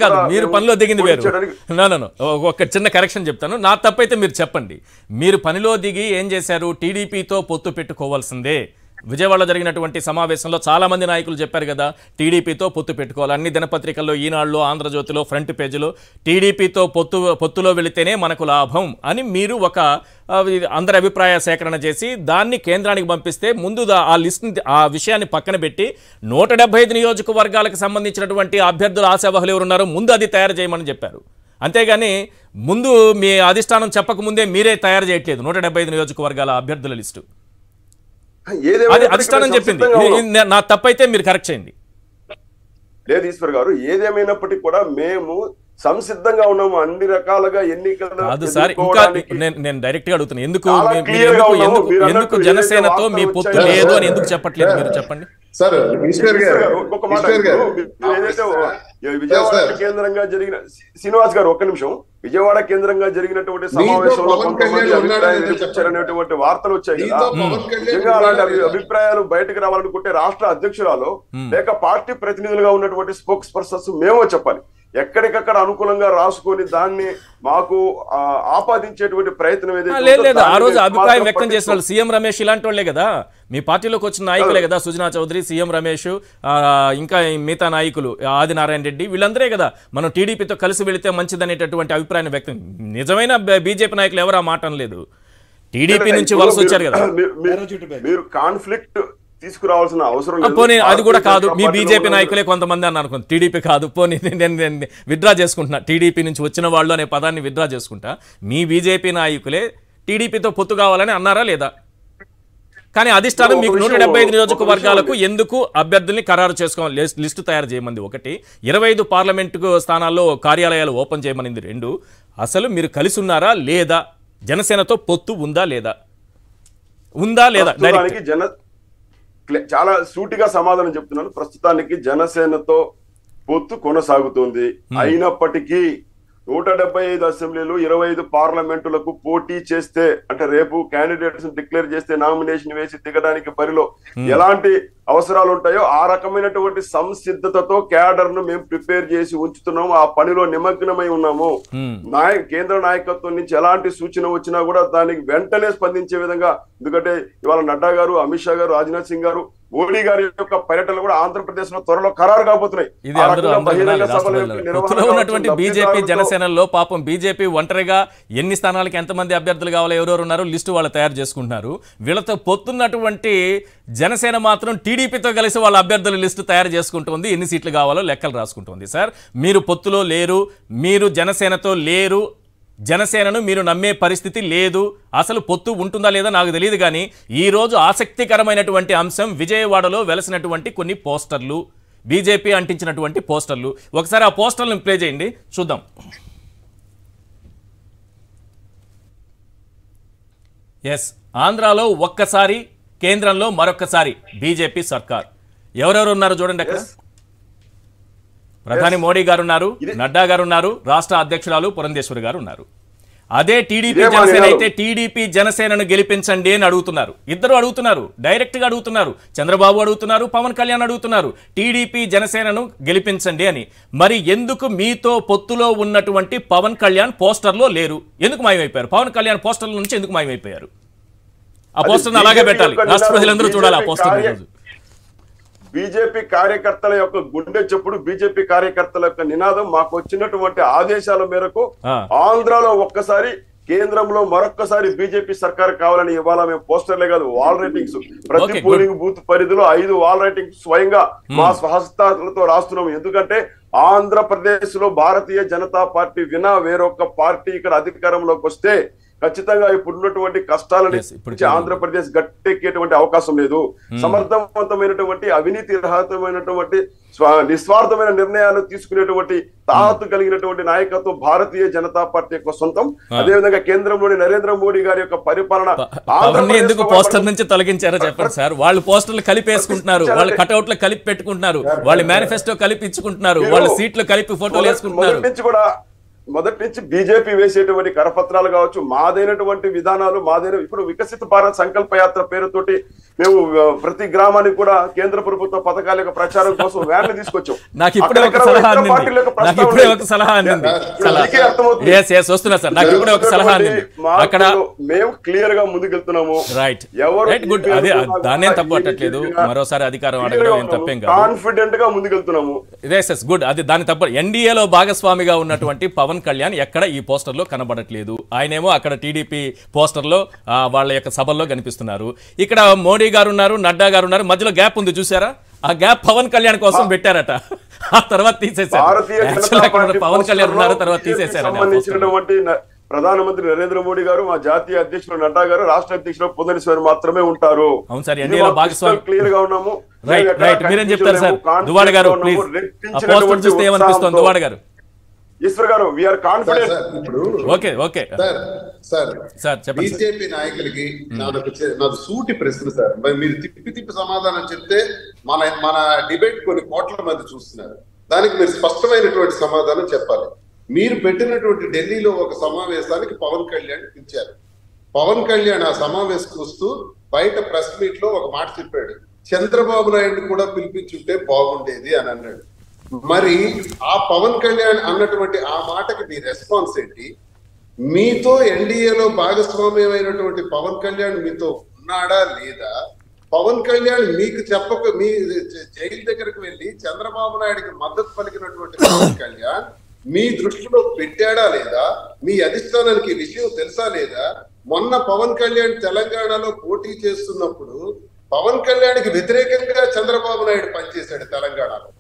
కాదు మీరు పనిలో దిగింది వేరు. ఒక చిన్న కరెక్షన్ చెప్తాను, నా తప్పైతే మీరు చెప్పండి. మీరు పనిలో దిగి ఏం చేశారు? టీడీపీతో పొత్తు పెట్టుకోవాల్సిందే. విజయవాడలో జరిగినటువంటి సమావేశంలో చాలా మంది నాయకులు చెప్పారు కదా, టీడీపీతో పొత్తు పెట్టుకోవాలి. అన్ని దినపత్రికల్లో, ఈనాడులో, ఆంధ్రజ్యోతిలో ఫ్రంట్ పేజీలో టీడీపీతో పొత్తులో వెళితేనే మనకు లాభం అని మీరు ఒక అందరి అభిప్రాయ సేకరణ చేసి దాన్ని కేంద్రానికి పంపిస్తే ముందు ఆ విషయాన్ని పక్కన పెట్టి 175 నియోజకవర్గాలకు సంబంధించినటువంటి అభ్యర్థుల ఆశావహులు ఎవరున్నారో ముందు అది తయారు చేయమని చెప్పారు. అంతేగాని ముందు మీ అధిష్టానం చెప్పకముందే మీరే తయారు చేయట్లేదు 175 నియోజకవర్గాల అభ్యర్థుల లిస్టు. అది అధిష్టానం చెప్పింది. నా తప్పైతే మీరు కరెక్ట్ చేయండి. లేదు ఈశ్వర్ గారు, ఏదేమైనప్పటికీ కూడా మేము సంసిద్ధంగా ఉన్నాము అన్ని రకాలుగా ఎన్నికలు. కాదు సార్, ఇంకా నేను డైరెక్ట్ గా అడుగుతున్నాను, ఎందుకు జనసేనతో మీ పొత్తు లేదు అని ఎందుకు చెప్పట్లేదు? మీరు చెప్పండి సార్. ఈశ్వర్ గారు, ఏదైతే విజయవాడ కేంద్రంగా జరిగిన శ్రీనివాస్ గారు ఒక్క నిమిషం, విజయవాడ కేంద్రంగా జరిగినటువంటి సమావేశంలో కొంతమంది అభిప్రాయాలు వినిపించారనేటువంటి వార్తలు వచ్చాయి కదా. నిజంగా అలాంటి అభిప్రాయాలు బయటకు రావాలనుకుంటే రాష్ట్ర అధ్యక్షురాలు లేక పార్టీ ప్రతినిధులుగా ఉన్నటువంటి స్పోక్స్ పర్సన్స్ మేమో చెప్పాలి. ఎక్కడికక్కడ అనుకూలంగా రాసుకొని దాన్ని మాకు ఆపాదించేటువంటి ప్రయత్నం లేదు. ఆ రోజు అభిప్రాయం వ్యక్తం చేసిన వాళ్ళు సీఎం రమేష్ ఇలాంటి వాళ్ళే కదా, మీ పార్టీలోకి వచ్చిన నాయకులే కదా. సుజనా చౌదరి, సీఎం రమేష్, ఇంకా మిగతా నాయకులు ఆదినారాయణ రెడ్డి, వీళ్ళందరే కదా మనం టీడీపీతో కలిసి వెళితే మంచిదనేటటువంటి అభిప్రాయాన్ని వ్యక్తం. నిజమైన బీజేపీ నాయకులు ఎవరు ఆ మాట అనలేదు. టీడీపీ నుంచి వలస వచ్చారు కదా. మీరు కాన్ఫ్లిక్ట్ తీసుకురావాల్సిన అవసరం పోనీ అది కూడా కాదు, మీ బీజేపీ నాయకులే కొంతమంది అని అనుకుంది. టీడీపీ కాదు, పోనీ నేను విత్డ్రా చేసుకుంటున్నా, టీడీపీ నుంచి వచ్చిన వాళ్ళు అనే పదాన్ని విత్డ్రా చేసుకుంటా. మీ బీజేపీ నాయకులే టీడీపీతో పొత్తు కావాలని అన్నారా లేదా? కానీ అధిష్టానం మీకు 175 నియోజకవర్గాలకు ఎందుకు అభ్యర్థుల్ని ఖరారు చేసుకోవాలి, లిస్టు తయారు చేయమంది ఒకటి, 25 పార్లమెంటు స్థానాల్లో కార్యాలయాలు ఓపెన్ చేయమనింది రెండు. అసలు మీరు కలిసి ఉన్నారా లేదా? జనసేనతో పొత్తు ఉందా లేదా? చాలా సూటిగా సమాధానం చెప్తున్నాను. ప్రస్తుతానికి జనసేనతో పొత్తు కొనసాగుతుంది. అయినప్పటికీ 175 అసెంబ్లీలు, 25 పార్లమెంటులకు పోటీ చేస్తే, అంటే రేపు క్యాండిడేట్స్ డిక్లేర్ చేస్తే, నామినేషన్ వేసి దిగడానికి బరిలో ఎలాంటి అవసరాలు ఉంటాయో ఆ రకమైనటువంటి సంసిద్ధతతో క్యాడర్ ను మేము ప్రిపేర్ చేసి ఉంచుతున్నాము. ఆ పనిలో నిమగ్నమై ఉన్నాము. కేంద్ర నాయకత్వం నుంచి ఎలాంటి సూచన వచ్చినా కూడా దానికి వెంటనే స్పందించే విధంగా, ఎందుకంటే ఇవాళ నడ్డా గారు, అమిత్ షా గారు, రాజ్నాథ్ సింగ్ గారు మోడీ గారి యొక్క పర్యటనలు కూడా ఆంధ్రప్రదేశ్ లో త్వరలో ఖరారు కాబోతున్నాయి. ఇది అందరూ పొత్తులో ఉన్నటువంటి బీజేపీ జనసేనలో పాపం బీజేపీ ఒంటరిగా ఎన్ని స్థానాలకు ఎంతమంది అభ్యర్థులు కావాలో ఎవరెవరు ఉన్నారో లిస్టు వాళ్ళు తయారు చేసుకుంటున్నారు. వీళ్ళతో పొత్తున్నటువంటి జనసేన మాత్రం టీడీపీతో కలిసి వాళ్ళ అభ్యర్థుల లిస్టు తయారు చేసుకుంటుంది, ఎన్ని సీట్లు కావాలో లెక్కలు రాసుకుంటుంది. సార్ మీరు పొత్తులో లేరు, మీరు జనసేనతో లేరు, జనసేనను మీరు నమ్మే పరిస్థితి లేదు, అసలు పొత్తు ఉంటుందా లేదా నాకు తెలియదు. కానీ ఈరోజు ఆసక్తికరమైనటువంటి అంశం విజయవాడలో వెలసినటువంటి కొన్ని పోస్టర్లు, బీజేపీ అంటించినటువంటి పోస్టర్లు. ఒకసారి ఆ పోస్టర్లను ప్లే చేయండి చూద్దాం. ఎస్, ఆంధ్రాలో ఒక్కసారి, కేంద్రంలో మరొక్కసారి బీజేపీ సర్కార్. ఎవరెవరు ఉన్నారు చూడండి అక్కడ. ప్రధాని మోడీ గారు ఉన్నారు, నడ్డా గారు ఉన్నారు, రాష్ట్ర అధ్యక్షురాలు పురంధేశ్వరి గారు ఉన్నారు. అదే టీడీపీ జనసేన అయితే టీడీపీ జనసేనను గెలిపించండి అని అడుగుతున్నారు. ఇద్దరు అడుగుతున్నారు, డైరెక్ట్ గా అడుగుతున్నారు. చంద్రబాబు అడుగుతున్నారు, పవన్ కళ్యాణ్ అడుగుతున్నారు, టీడీపీ జనసేనను గెలిపించండి అని. మరి ఎందుకు మీతో పొత్తులో ఉన్నటువంటి పవన్ కళ్యాణ్ పోస్టర్లో లేరు? ఎందుకు మాయమైపోయారు? పవన్ కళ్యాణ్ పోస్టర్ల నుంచి ఎందుకు మాయమైపోయారు? ఆ పోస్టర్ని అలాగే పెట్టాలి, రాష్ట్ర ప్రజలందరూ చూడాలి ఆ పోస్టర్. బీజేపీ కార్యకర్తల యొక్క గుండె చెప్పుడు, బీజేపీ కార్యకర్తల యొక్క నినాదం, మాకు వచ్చినటువంటి ఆదేశాల మేరకు ఆంధ్రాలో ఒక్కసారి, కేంద్రంలో మరొక్కసారి బీజేపీ సర్కార్ కావాలని ఇవాళ మేము పోస్టర్లే కాదు, వాల్ రైటింగ్స్, ప్రతి పోలింగ్ బూత్ పరిధిలో 5 వాల్ రైటింగ్స్ స్వయంగా మా స్వహస్తాలతో రాస్తున్నాము. ఎందుకంటే ఆంధ్రప్రదేశ్ లో భారతీయ జనతా పార్టీ వినా వేరొక పార్టీ ఇక్కడ అధికారంలోకి వస్తే ఖచ్చితంగా ఇప్పుడున్నటువంటి కష్టాలని ఆంధ్రప్రదేశ్ గట్టెక్కేటువంటి అవకాశం లేదు. సమర్థవంతమైనటువంటి, అవినీతి రహితమైనటువంటి, నిస్వార్థమైన నిర్ణయాలు తీసుకునేటువంటి తాహతు కలిగినటువంటి నాయకత్వం భారతీయ జనతా పార్టీ యొక్క సొంతం. అదేవిధంగా కేంద్రంలోని నరేంద్ర మోడీ గారి యొక్క పరిపాలన. ఎందుకు పోస్టర్ నుంచి తొలగించారో చెప్పండి సార్. వాళ్ళు పోస్టర్లు కలిపేసుకుంటున్నారు, వాళ్ళు కటౌట్లు కలిపి పెట్టుకుంటున్నారు, వాళ్ళు మేనిఫెస్టో కలిపి ఇచ్చుకుంటున్నారు, వాళ్ళు సీట్లు కలిపి ఫోటోలు వేసుకుంటున్నారు. మొదటి నుంచి బీజేపీ వేసేటువంటి కరపత్రాలు కావచ్చు, మాదైనటువంటి విధానాలు, మాదైన ఇప్పుడు వికసిత భారత్ సంకల్ప యాత్ర పేరుతోటి మేము ప్రతి గ్రామానికి కూడా కేంద్ర ప్రభుత్వ పథకాల యొక్క ప్రచారం కోసం వ్యాన్లు తీసుకొచ్చాం. నాకు ఇప్పుడే ఒక సలహా అందింది. అక్కడ మేము క్లియర్ గా ముందుకెళ్తున్నాము. రైట్, దాన్నేం తప్పు పట్టట్లేదు. మరోసారి అధికారం అడగడం తప్పేం కాదు, కాన్ఫిడెంట్ గా ముందుకెళ్తున్నాము. గుడ్, అది దాని తప్ప. ఎన్డీఏలో భాగస్వామిగా ఉన్నటువంటి పవన్ కళ్యాణ్ ఎక్కడ ఈ పోస్టర్ లో కనబడట్లేదు. ఆయనేమో అక్కడ టీడీపీ పోస్టర్ లో వాళ్ళ యొక్క సభల్లో కనిపిస్తున్నారు. ఇక్కడ మోడీ గారు ఉన్నారు, నడ్డా గారు ఉన్నారు, మధ్యలో గ్యాప్ ఉంది చూసారా? ఆ గ్యాప్ పవన్ కళ్యాణ్ కోసం పెట్టారట, ఆ తర్వాత తీసేశారు. పవన్ కళ్యాణ్ ఉన్నారు, తర్వాత తీసేశారు. ప్రధానమంత్రి నరేంద్ర మోడీ గారు, మా జాతీయ అధ్యక్షులు నడ్డా గారు, రాష్ట్ర అధ్యక్షులు పురంధేశ్వరి మాత్రమే ఉంటారు. అవును సార్, ఎన్డీఏలో భాగస్వామి క్లియర్ గా ఉన్నాము. రైట్, మీరేం చెప్తారు సార్? దువ్వాడ గారు ప్లీజ్, ఆ పోస్టర్ చూస్తే ఏమనిపిస్తుంది దువ్వాడ గారు? ఈశ్వర్ గారు, వీఆర్ కాన్ఫిడెంట్. ఇప్పుడు ఓకే సార్ బీజేపీ నాయకులకి నాది సూటి ప్రశ్న సార్. మీరు తిప్పి సమాధానం చెప్తే మన డిబేట్ కొన్ని కోట్ల మంది చూస్తున్నారు. దానికి మీరు స్పష్టమైనటువంటి సమాధానం చెప్పాలి. మీరు పెట్టినటువంటి ఢిల్లీలో ఒక సమావేశానికి పవన్ కళ్యాణ్ పిలిచారు. పవన్ కళ్యాణ్ ఆ సమావేశం వస్తూ బయట ప్రెస్ మీట్ లో ఒక మాట చెప్పాడు, చంద్రబాబు నాయుడు కూడా పిలిపించుంటే బాగుండేది అని అన్నాడు. మరి ఆ పవన్ కళ్యాణ్ అన్నటువంటి ఆ మాటకి మీ రెస్పాన్స్ ఏంటి? మీతో ఎన్డీఏలో భాగస్వామ్యమైనటువంటి పవన్ కళ్యాణ్ మీతో ఉన్నాడా లేదా? పవన్ కళ్యాణ్ మీకు చెప్పక మీ జైలు దగ్గరకు వెళ్ళి చంద్రబాబు నాయుడికి మద్దతు పలికినటువంటి పవన్ కళ్యాణ్ మీ దృష్టిలో పెట్టాడా లేదా? మీ అధిష్టానానికి ఈ విషయం తెలుసా లేదా? మొన్న పవన్ కళ్యాణ్ తెలంగాణలో పోటీ చేస్తున్నప్పుడు పవన్ కళ్యాణ్కి వ్యతిరేకంగా చంద్రబాబు నాయుడు పనిచేశాడు తెలంగాణలో.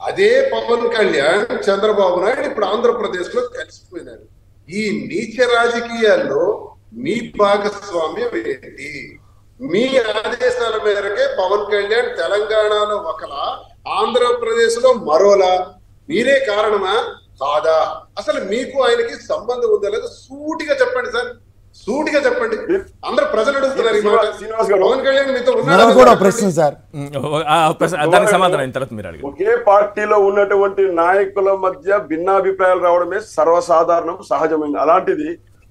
అదే పవన్ కళ్యాణ్, చంద్రబాబు నాయుడు ఇప్పుడు ఆంధ్రప్రదేశ్ లో కలిసిపోయినారు. ఈ నీచ రాజకీయాల్లో మీ భాగస్వామ్యం ఏంటి? మీ ఆదేశాల మేరకే పవన్ కళ్యాణ్ తెలంగాణలో ఒకలా, ఆంధ్రప్రదేశ్ లో మరోలా. మీరే కారణమా కాదా? అసలు మీకు ఆయనకి సంబంధం ఉందా లేదా? సూటిగా చెప్పండి సార్, సూటిగా చెప్పండి. అందరూ ప్రజలు అడుగుతున్నారు. పవన్ కళ్యాణ్ మీతో ప్రశ్న సార్, దానికి సమాధానం అయిన తర్వాత మీరు అడిగారు. ఒకే పార్టీలో ఉన్నటువంటి నాయకుల మధ్య భిన్నాభిప్రాయాలు రావడమే సర్వసాధారణం, సహజమైంది. అలాంటిది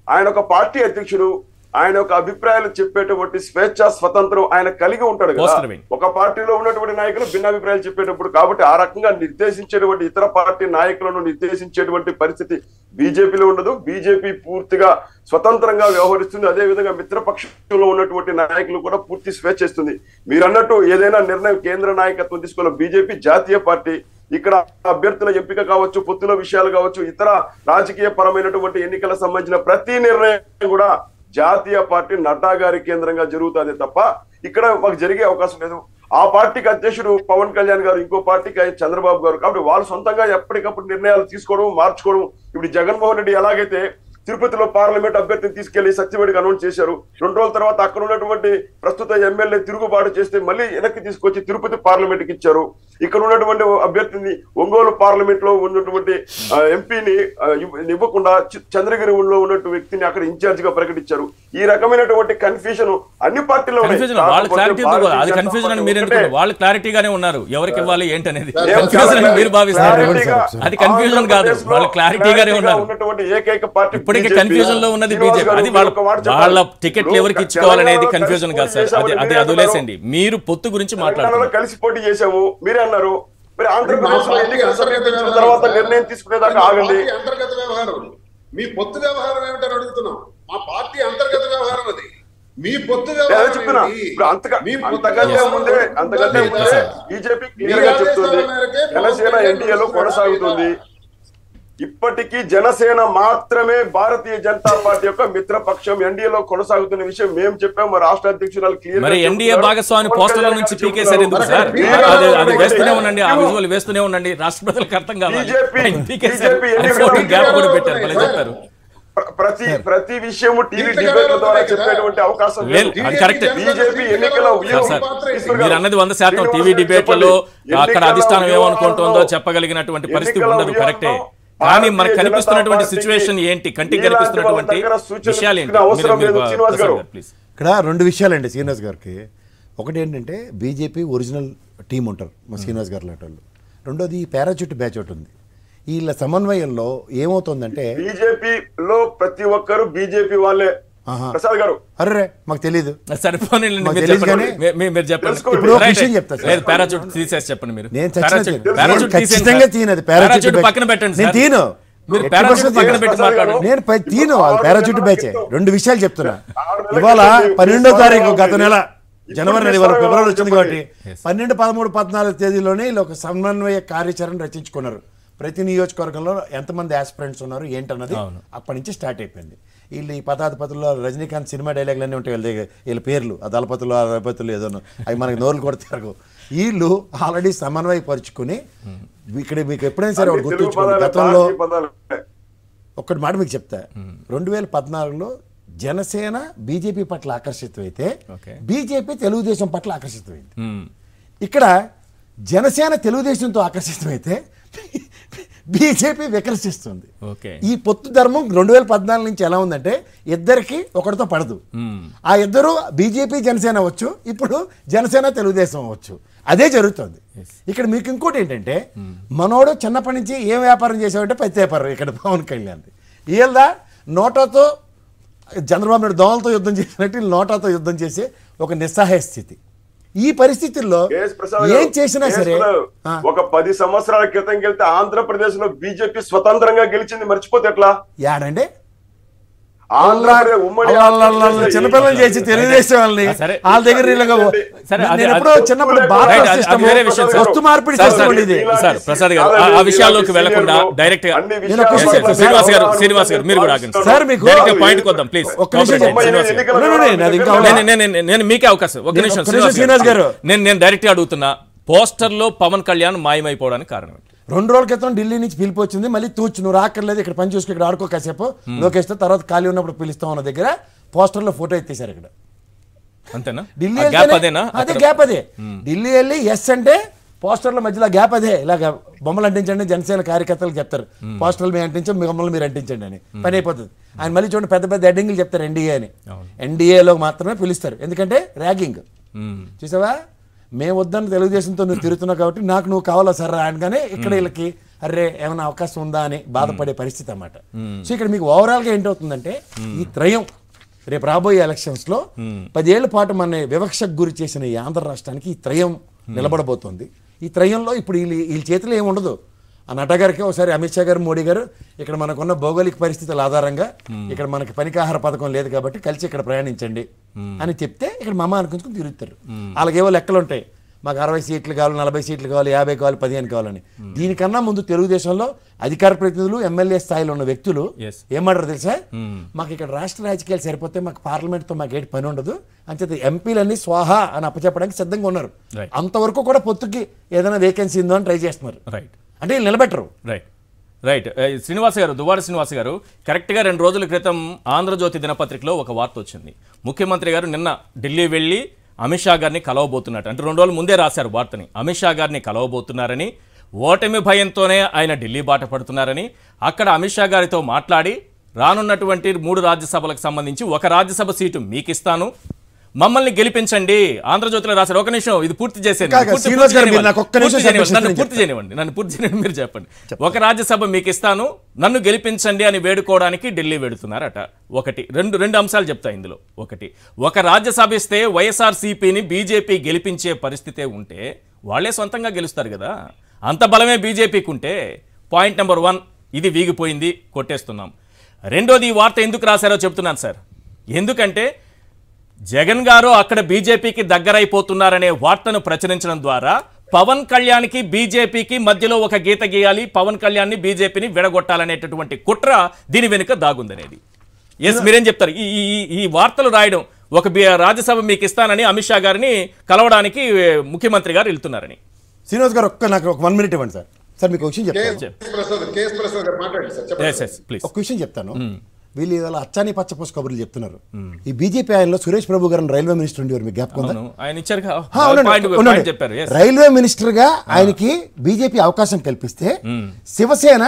ఆయన ఒక పార్టీ అధ్యక్షుడు, ఆయన ఒక అభిప్రాయాలు చెప్పేటువంటి స్వేచ్ఛ, స్వతంత్రం ఆయన కలిగి ఉంటాడు కదా. ఒక పార్టీలో ఉన్నటువంటి నాయకులు భిన్నాభిప్రాయాలు చెప్పేటప్పుడు, కాబట్టి ఆ రకంగా నిర్దేశించేటువంటి ఇతర పార్టీ నాయకులను నిర్దేశించేటువంటి పరిస్థితి బీజేపీలో ఉండదు. బీజేపీ పూర్తిగా స్వతంత్రంగా వ్యవహరిస్తుంది. అదే విధంగా మిత్రపక్షంలో ఉన్నటువంటి నాయకులు కూడా పూర్తి స్వేచ్ఛ ఇస్తుంది. మీరు అన్నట్టు ఏదైనా నిర్ణయం కేంద్ర నాయకత్వం తీసుకోవాలి. బీజేపీ జాతీయ పార్టీ, ఇక్కడ అభ్యర్థుల ఎంపిక కావచ్చు, పొత్తుల విషయాలు కావచ్చు, ఇతర రాజకీయ పరమైనటువంటి ఎన్నికలకు సంబంధించిన ప్రతి నిర్ణయం కూడా జాతీయ పార్టీ నడ్డా గారి కేంద్రంగా జరుగుతుంది తప్ప ఇక్కడ మాకు జరిగే అవకాశం లేదు. ఆ పార్టీకి అధ్యక్షుడు పవన్ కళ్యాణ్ గారు, ఇంకో పార్టీకి చంద్రబాబు గారు. కాబట్టి వాళ్ళు సొంతంగా ఎప్పటికప్పుడు నిర్ణయాలు తీసుకోవడం, మార్చుకోవడం. ఇప్పుడు జగన్మోహన్ రెడ్డి ఎలాగైతే తిరుపతిలో పార్లమెంట్ అభ్యర్థిని తీసుకెళ్లి సత్యవేడికి అనౌన్స్ చేశారు, 2 రోజుల తర్వాత అక్కడ ఉన్నటువంటి ప్రస్తుత ఎమ్మెల్యే తిరుగుబాటు చేస్తే మళ్ళీ వెనక్కి తీసుకొచ్చి తిరుపతి పార్లమెంట్ కి ఇచ్చారు. ఇక్కడ ఉన్నటువంటి అభ్యర్థిని ఒంగోలు పార్లమెంట్ లో ఉన్నటువంటి ఎంపీని ఇవ్వకుండా చంద్రగిరిలో ఉన్నటువంటి వ్యక్తిని అక్కడ ఇన్ఛార్జ్ గా ప్రకటించారు. ఈ రకమైనటువంటి కన్ఫ్యూజన్ అన్ని పార్టీలో వాళ్ళు క్లారిటీగానే ఉన్నారు. ఎవరికి ఇవ్వాలి ఏంటి అనేది మీరు భావిస్తారు. అది కన్ఫ్యూజన్ కాదు, వాళ్ళు క్లారిటీగానే ఉన్నారు. ఏకైక పార్టీ కన్ఫ్యూజన్ లో ఉన్నది బీజేపీ. అది వాళ్ళ టికెట్లు ఎవరికి ఇచ్చుకోవాలనేది కన్ఫ్యూజన్ కాదు సార్. అది వదిలేసండి. మీరు పొత్తు గురించి మాట్లాడుతున్నారు. కలిసి పోటీ చేశాము మీరే అన్నారు. మరి ఆంధ్రప్రదేశ్ లో ఎన్నికల సమీపించిన తర్వాత నిర్ణయం తీసుకునేదాకా ఆగండి. అంతర్గత వ్యవహారం మీ పొత్తు వ్యవహారం ఏమిటని అడుగుతున్నాం. మా పార్టీ అంతర్గత వ్యవహారం అది. మీ పొత్తు చెప్తున్నా అంతకంటే ముందే బీజేపీ క్లియర్ గా చెప్తుంది జనసేన ఎన్డీఏలో కొనసాగుతుంది. ఇప్పటికీ జనసేన మాత్రమే భారతీయ జనతా పార్టీ యొక్క మిత్రపక్షం ఎన్డీఏలో కొనసాగుతున్న విషయం మేము చెప్పాము. రాష్ట్ర అధ్యక్షురాలు క్లియర్ మరి ఎన్డీఏ భాగస్వామి పోస్టర్ల నుంచి పీకేసారు ఎందుకు సార్? అది వేస్తూనే ఉండండి, ఆ విజువల్ వేస్తూనే ఉండండి. రాష్ట్ర ప్రజలకు అర్థం కావాలి. చెప్పారు ప్రతి విషయము టీవీ డిబేట్ల ద్వారా చెప్పేటువంటి అవకాశం బీజేపీ ఎన్నికల మీరు అన్నది 100% టీవీ డిబేట్లలో అక్కడ అధిష్టానం ఏమనుకుంటుందో చెప్పగలిగినటువంటి పరిస్థితి ఉండదు. కరెక్టే. కానీ మనకు కనిపిస్తున్నటువంటి సిచ్యువేషన్ ఏంటి, కంటికి కనిపిస్తున్నటువంటి విషయాలు ఏంటి? ఇక్కడ 2 విషయాలండి శ్రీనివాస్ గారికి. ఒకటి ఏంటంటే బీజేపీ ఒరిజినల్ టీం ఉంటారు మా శ్రీనివాస్ గారు లాంటి వాళ్ళు. రెండోది పారాచూట్ బ్యాచ్ ఒకటి ఉంది. వీళ్ళ సమన్వయంలో ఏమవుతుందంటే బీజేపీలో ప్రతి ఒక్కరు బీజేపీ వాళ్ళే. ప్రసాద్ గారు అర్రే మాకు తెలియదు. సరిపోనీ మీరు చెప్పండి. పారాచూట్ తీసేసి చెప్పండి. మీరు పారాచూట్ పక్కన పెట్టండి. నేను తీను నేను తీను పారాచూట్ బ్యాచ్. 2 విషయాలు చెప్తున్నా. ఇవాళ 12వ తారీఖు గత నెల జనవరి ఫిబ్రవరి వచ్చింది కాబట్టి 12, 13, 14 తేదీలోనే వీళ్ళు ఒక సమన్వయ కార్యాచరణ రచించుకున్నారు. ప్రతి నియోజకవర్గంలో ఎంతమంది ఆస్పిరెంట్స్ ఉన్నారు ఏంటన్నది అప్పటి నుంచి స్టార్ట్ అయిపోయింది. వీళ్ళు ఈ పదాధిపతుల్లో రజనీకాంత్ సినిమా డైలాగులన్నీ ఉంటాయి వీళ్ళ పేర్లు, ఆ దళపతులు ఆ దళపతులు ఏదో అవి మనకి నోరులు కొడతారు. వీళ్ళు ఆల్రెడీ సమన్వయపరుచుకుని ఇక్కడ మీకు ఎప్పుడైనా సరే గుర్తుంచుకోండి. గతంలో ఒక్కటి మాట మీకు చెప్తా. 2014లో జనసేన బీజేపీ పట్ల ఆకర్షితమైతే బీజేపీ తెలుగుదేశం పట్ల ఆకర్షితమైంది. ఇక్కడ జనసేన తెలుగుదేశంతో ఆకర్షితమైతే బీజేపీ వికర్షిస్తుంది. ఈ పొత్తు ధర్మం 2014 నుంచి ఎలా ఉందంటే ఇద్దరికి ఒకటితో పడదు. ఆ ఇద్దరు బీజేపీ జనసేన అవ్వచ్చు, ఇప్పుడు జనసేన తెలుగుదేశం అవ్వచ్చు. అదే జరుగుతుంది ఇక్కడ. మీకు ఇంకోటి ఏంటంటే మనోడు చిన్నప్పటి నుంచి ఏం వ్యాపారం చేసేవాడంటే పత్తి వ్యాపారం. ఇక్కడ పవన్ కళ్యాణ్ వీళ్ళ నోటాతో చంద్రబాబు నాయుడు దోమలతో యుద్ధం చేసినట్టు నోటాతో యుద్ధం చేసే ఒక నిస్సహాయ స్థితి. ఈ పరిస్థితుల్లో ఏం చేసినా సరే ఒక 10 సంవత్సరాల క్రితం వెళ్తే ఆంధ్రప్రదేశ్ లో బీజేపీ స్వతంత్రంగా గెలిచింది మర్చిపోతే ఎట్లా? యాడండి చిన్నపిల్లలు చేసి తెలుగుదేశం వాళ్ళని వాళ్ళ దగ్గర ఎప్పుడో చిన్నప్పుడు వస్తు మార్పిడి చేసుకోండి. ప్రసాద్ గారు ఆ విషయాల్లోకి వెళ్లకుండా డైరెక్ట్ శ్రీనివాస్ గారు మీరు కూడా సార్ మీకు పాయింట్ కొద్దాం ప్లీజ్. నేను మీకే అవకాశం. ఒక నిమిషం శ్రీనివాస్ గారు, నేను డైరెక్ట్ గా అడుగుతున్నా. పోస్టర్ లో పవన్ కళ్యాణ్ మాయమైపోవడానికి కారణం 2 రోజుల క్రితం ఢిల్లీ నుంచి పిలిపి వచ్చింది. మళ్ళీ తూచు నువ్వు రాక్కర్లేదు, ఇక్కడ పని చూసుకు ఇక్కడ ఆడుకో కాసేపు లోకేష్ తో, తర్వాత ఖాళీ ఉన్నప్పుడు పిలుస్తాం అన్న దగ్గర పోస్టర్లో ఫోటో ఎత్తేసారు. ఇక్కడ అంతేనా? ఢిల్లీ అదే గ్యాప్. అదే ఢిల్లీ వెళ్ళి ఎస్ అంటే పోస్టర్ల మధ్యలో గ్యాప్ అదే. ఇలాగ బొమ్మలు అంటించండి, జనసేన కార్యకర్తలకు చెప్తారు పోస్టర్లు మేము అంటించాం, మీ బొమ్మలు మీరు అంటించండి అని. పని అయిపోతుంది. ఆయన మళ్ళీ చూడండి పెద్ద పెద్ద హెడ్డింగ్లు చెప్తారు ఎన్డీఏ అని. ఎన్డీఏలో మాత్రమే పిలుస్తారు, ఎందుకంటే ర్యాగింగ్. చూసావా, మేము వద్దని తెలుగుదేశంతో నువ్వు తిరుగుతున్నావు కాబట్టి నాకు నువ్వు కావాలా సార్ అనగానే ఇక్కడ వీళ్ళకి అరే ఏమైనా అవకాశం ఉందా అని బాధపడే పరిస్థితి అన్నమాట. సో ఇక్కడ మీకు ఓవరాల్ గా ఏంటవుతుందంటే ఈ త్రయం రేపు రాబోయే ఎలక్షన్స్ లో 10 ఏళ్ల పాటు మన వివక్షకు గురి చేసిన ఈ ఆంధ్ర రాష్ట్రానికి ఈ త్రయం నిలబడబోతోంది. ఈ త్రయంలో ఇప్పుడు వీళ్ళ చేతిలో ఏమి ఉండదు. ఆ నడ్డా గారికి ఒకసారి అమిత్ షా గారు, మోడీ గారు ఇక్కడ మనకున్న భౌగోళిక పరిస్థితుల ఆధారంగా ఇక్కడ మనకి పనికాహార పథకం లేదు కాబట్టి కలిసి ఇక్కడ ప్రయాణించండి అని చెప్తే ఇక్కడ మమ్మ అనుకుంటుని తిరుగుతారు. అలాగేవో లెక్కలు ఉంటాయి, మాకు 60 సీట్లు కావాలి, 40 సీట్లు కావాలి, 50 కావాలి, 15 కావాలని. దీనికన్నా ముందు తెలుగుదేశంలో అధికార ప్రతినిధులు, ఎమ్మెల్యే స్థాయిలో ఉన్న వ్యక్తులు ఏమంటారు తెలుసా, మాకు ఇక్కడ రాష్ట్ర రాజకీయాలు సరిపోతే మాకు పార్లమెంట్తో మాకు ఏంటి పని ఉండదు అంచేత ఎంపీలన్నీ స్వాహా అని అప్పచెప్పడానికి సిద్ధంగా ఉన్నారు. అంతవరకు కూడా పొత్తుకి ఏదైనా వేకెన్సీ ఉందో అని ట్రై చేస్తున్నారు. అంటే వీళ్ళు నిలబెట్టరు. రైట్ శ్రీనివాస్ గారు, దువ్వాడ శ్రీనివాస్ గారు, కరెక్ట్గా 2 రోజుల క్రితం ఆంధ్రజ్యోతి దినపత్రికలో ఒక వార్త వచ్చింది. ముఖ్యమంత్రి గారు నిన్న ఢిల్లీ వెళ్ళి అమిత్ షా గారిని కలవబోతున్నట్టు, అంటే 2 రోజుల ముందే రాశారు వార్తని. అమిత్ షా గారిని కలవబోతున్నారని, ఓటమి భయంతోనే ఆయన ఢిల్లీ బాట పడుతున్నారని, అక్కడ అమిత్ షా గారితో మాట్లాడి రానున్నటువంటి 3 రాజ్యసభలకు సంబంధించి ఒక రాజ్యసభ సీటు మీకు ఇస్తాను, మమ్మల్ని గెలిపించండి. ఆంధ్రజ్యోతిలో రాశారు. ఒక నిమిషం ఇది పూర్తి చేసేయండి, నన్ను పూర్తి చేయనివ్వండి, మీరు చెప్పండి. ఒక రాజ్యసభ మీకు ఇస్తాను, నన్ను గెలిపించండి అని వేడుకోవడానికి ఢిల్లీ వెడుతున్నారట. ఒకటి రెండు అంశాలు చెప్తా ఇందులో. ఒకటి, ఒక రాజ్యసభ ఇస్తే వైఎస్ఆర్సీపీని బీజేపీ గెలిపించే పరిస్థితే ఉంటే వాళ్లే సొంతంగా గెలుస్తారు కదా, అంత బలమే బీజేపీకి ఉంటే. పాయింట్ నెంబర్ 1 ఇది వీగిపోయింది, కొట్టేస్తున్నాం. రెండోది, ఈ వార్త ఎందుకు రాశారో చెప్తున్నాను సార్. ఎందుకంటే జగన్ గారు అక్కడ బీజేపీకి దగ్గరైపోతున్నారనే వార్తను ప్రచురించడం ద్వారా పవన్ కళ్యాణ్కి బీజేపీకి మధ్యలో ఒక గీత గీయాలి, పవన్ కళ్యాణ్ని బీజేపీని విడగొట్టాలనేటటువంటి కుట్ర దీని వెనుక దాగుందనేది. ఎస్, మీరేం చెప్తారు? ఈ వార్తలు రాయడం, ఒక రాజ్యసభ మీకు ఇస్తానని అమిత్ షా గారిని కలవడానికి ముఖ్యమంత్రి గారు వెళ్తున్నారని. శ్రీనివాస్ గారు నాకు ఒక 1 మినిట్ ఇవ్వండి సార్. సార్ మీకు ఒక విషయం చెప్తాను. వీళ్ళు ఇలా అచ్చాని పచ్చపోసు కబుర్లు చెప్తున్నారు. ఈ బీజేపీ ఆయనలో సురేష్ ప్రభు గారు రైల్వే మినిస్టర్ ఉండేవారు, మీకు జ్ఞాపకం ఉందా? రైల్వే మినిస్టర్ గా ఆయనకి బీజేపీ అవకాశం కల్పిస్తే శివసేన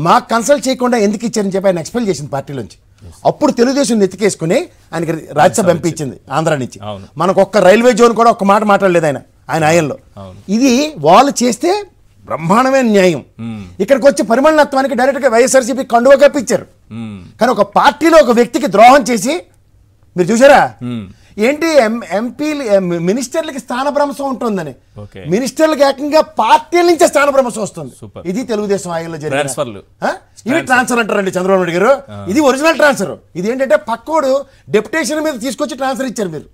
మాకు కన్సల్ట్ చేయకుండా ఎందుకు ఇచ్చారని చెప్పి ఆయన ఎక్స్పెల్ చేసింది పార్టీలోంచి. అప్పుడు తెలుగుదేశం నెత్తికేసుకుని ఆయనకి రాజ్యసభ ఎంపీ ఇచ్చింది ఆంధ్ర నుంచి. మనకు ఒక్క రైల్వే జోన్ కూడా ఒక్క మాట మాట్లాడలేదు ఆయన ఆయనలో. ఇది వాళ్ళు చేస్తే బ్రహ్మాండమైన న్యాయం. ఇక్కడికి వచ్చి పరిమళనత్వానికి డైరెక్ట్ గా వైఎస్ఆర్సీపీ కండువా కప్పించారు. కానీ ఒక పార్టీలో ఒక వ్యక్తికి ద్రోహం చేసి మీరు చూసారా ఏంటి? ఎంపీలు మినిస్టర్లకి స్థానభ్రంశం ఉంటుందని, మినిస్టర్లకు ఏకంగా పార్టీల నుంచే స్థానభ్రంశం వస్తుంది. ఇది తెలుగుదేశం ఆయంలో జరిగింది. ఇవి ట్రాన్స్ఫర్ అంటారండి చంద్రబాబు నాయుడు గారు. ఇది ఒరిజినల్ ట్రాన్స్ఫర్. ఇది ఏంటంటే పక్కోడు డెప్యుటేషన్ మీద తీసుకొచ్చి ట్రాన్స్ఫర్ ఇచ్చారు మీరు.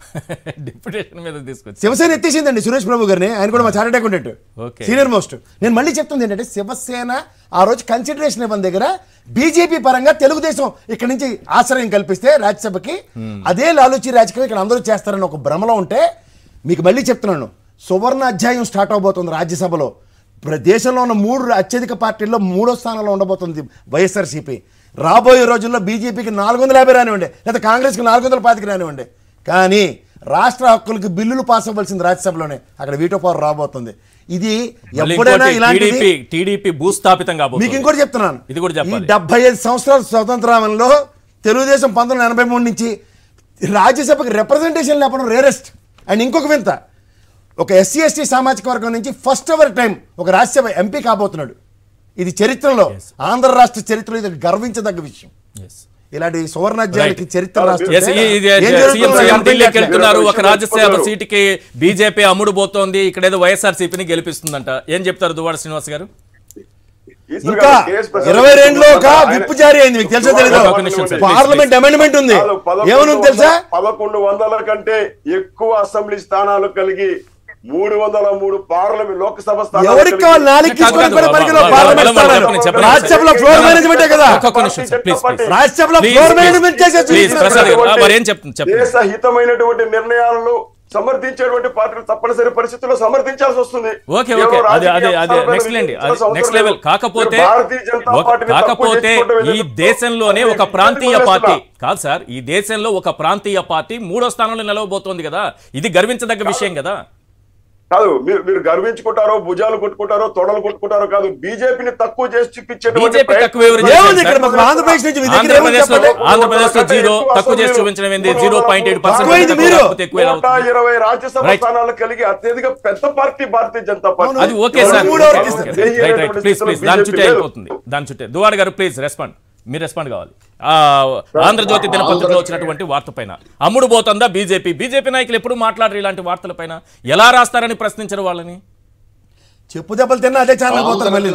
డెప్యుటేషన్ మీద తీసుకొచ్చి శివసేన ఎత్తేసిందండి సురేష్ ప్రభు గారిని. ఆయన కూడా మా చార్టెడ్ అకౌంటెంట్, సీనియర్ మోస్ట్. నేను మళ్ళీ చెప్తుంది ఏంటంటే శివసేన ఆ రోజు కన్సిడరేషన్ ఇవ్వని దగ్గర బీజేపీ పరంగా తెలుగుదేశం ఇక్కడ నుంచి ఆశ్రయం కల్పిస్తే రాజ్యసభకి అదే లాలూచి రాజకీయం ఇక్కడ అందరూ చేస్తారని ఒక భ్రమలో ఉంటే, మీకు మళ్ళీ చెప్తున్నాను, సువర్ణ అధ్యాయం స్టార్ట్ అవబోతుంది రాజ్యసభలో. దేశంలో ఉన్న 3 అత్యధిక పార్టీల్లో 3వ స్థానంలో ఉండబోతుంది వైఎస్ఆర్సీపీ. రాబోయే రోజుల్లో బీజేపీకి 450 రానివ్వండి, లేదా కాంగ్రెస్కి 425 రానివ్వండి, కానీ రాష్ట్ర హక్కులకి బిల్లులు పాస్ అవ్వాల్సింది రాజ్యసభలోనే. అక్కడ వీటో పవర్ రాబోతుంది. ఇది ఎప్పుడైనా ఇలాంటి టీడీపీ భూస్థాపితం కాబోతుంది. మీకు ఇంకోటి చెప్తున్నాను, ఇది కూడా చెప్పాలి. 75 సంవత్సరాల స్వతంత్రంలో తెలుగుదేశం 1983 నుంచి రాజ్యసభకి రిప్రజెంటేషన్ లేకపోవడం రేరెస్ట్. అండ్ ఇంకొక వింత, ఒక ఎస్సీ ఎస్టీ సామాజిక వర్గం నుంచి ఫస్ట్ ఎవర్ టైం ఒక రాజ్యసభ ఎంపీ కాబోతున్నాడు. ఇది చరిత్రలో, ఆంధ్ర రాష్ట్ర చరిత్రలో ఇది గర్వించదగ్గ విషయం. ఇలాంటి సువర్ణాధ్యాయులకి చరిత్ర వెళ్తున్నారు. ఒక రాజ్యసభ సీటుకి బీజేపీ అమ్ముడుపోతోంది, ఇక్కడ ఏదో వైఎస్ఆర్సీపీని గెలిపిస్తుందంట. ఏం చెప్తారు దువ్వాడ శ్రీనివాస్ గారు? ఇంకా 22లో ఒక విప్ జారీ అయింది, మీకు తెలుసా తెలీదు? పార్లమెంట్ అమెండ్మెంట్ ఉంది. ఏమనుంది తెలుసా? 1100 కంటే ఎక్కువ అసెంబ్లీ స్థానాలు కలిగి 303 పార్లమెంట్ లోక్సభ స్థానాలు. ఎవరికి కావాలి? 4 తీసుకొని కూడా పరిగణలో పార్లమెంట్ స్థానాలు. రాజ్యసభలో ఫ్లోర్ మేనేజ్మెంటే కదా. రాజ్యసభలో ఫ్లోర్ మేనేజ్మెంట్ చేసే దేశ హితమైనటువంటి నిర్ణయాలను సమర్థించేటువంటి పార్టీలు తప్పనిసరి పరిస్థితుల్లో సమర్థించాల్సి వస్తుంది. కాకపోతే ఈ దేశంలోనే ఒక ప్రాంతీయ పార్టీ కాదు సార్, ఈ దేశంలో ఒక ప్రాంతీయ పార్టీ 3వ స్థానంలో నిలవబోతోంది కదా. ఇది గర్వించదగ్గ విషయం కదా. కాదు, మీరు గర్వించుకుంటారో, భుజాలు కొట్టుకుంటారో, తొడలు కొట్టుకుంటారో కాదు, బీజేపీని తక్కువ చేసి చూపించేటువంటి ఆంధ్రప్రదేశ్ లో 0 తక్కువ చేసి చూపించడం ఏంది? 0.8% 120 రాజ్యసభ స్థానాలు కలిగి అత్యధిక పెద్ద పార్టీ భారతీయ జనతా పార్టీ. అది ఓకే సార్, ప్లీజ్ దాని చుట్టే అయిపోతుంది. దాని చుట్టే దువ్వాడ గారు ప్లీజ్ రెస్పాండ్. మీరు రెస్పాండ్ కావాలి. ఆంధ్రజ్యోతి దినపత్రికలో వచ్చినటువంటి వార్త పైన అమ్ముడు పోతుందా బీజేపీ? బీజేపీ నాయకులు ఎప్పుడు మాట్లాడరు ఇలాంటి వార్తల పైన. ఎలా రాస్తారని ప్రశ్నించరు వాళ్ళని. చెప్పు దెబ్బలు తిన్నా అదే ఛానల్ పోతారు మళ్ళీ.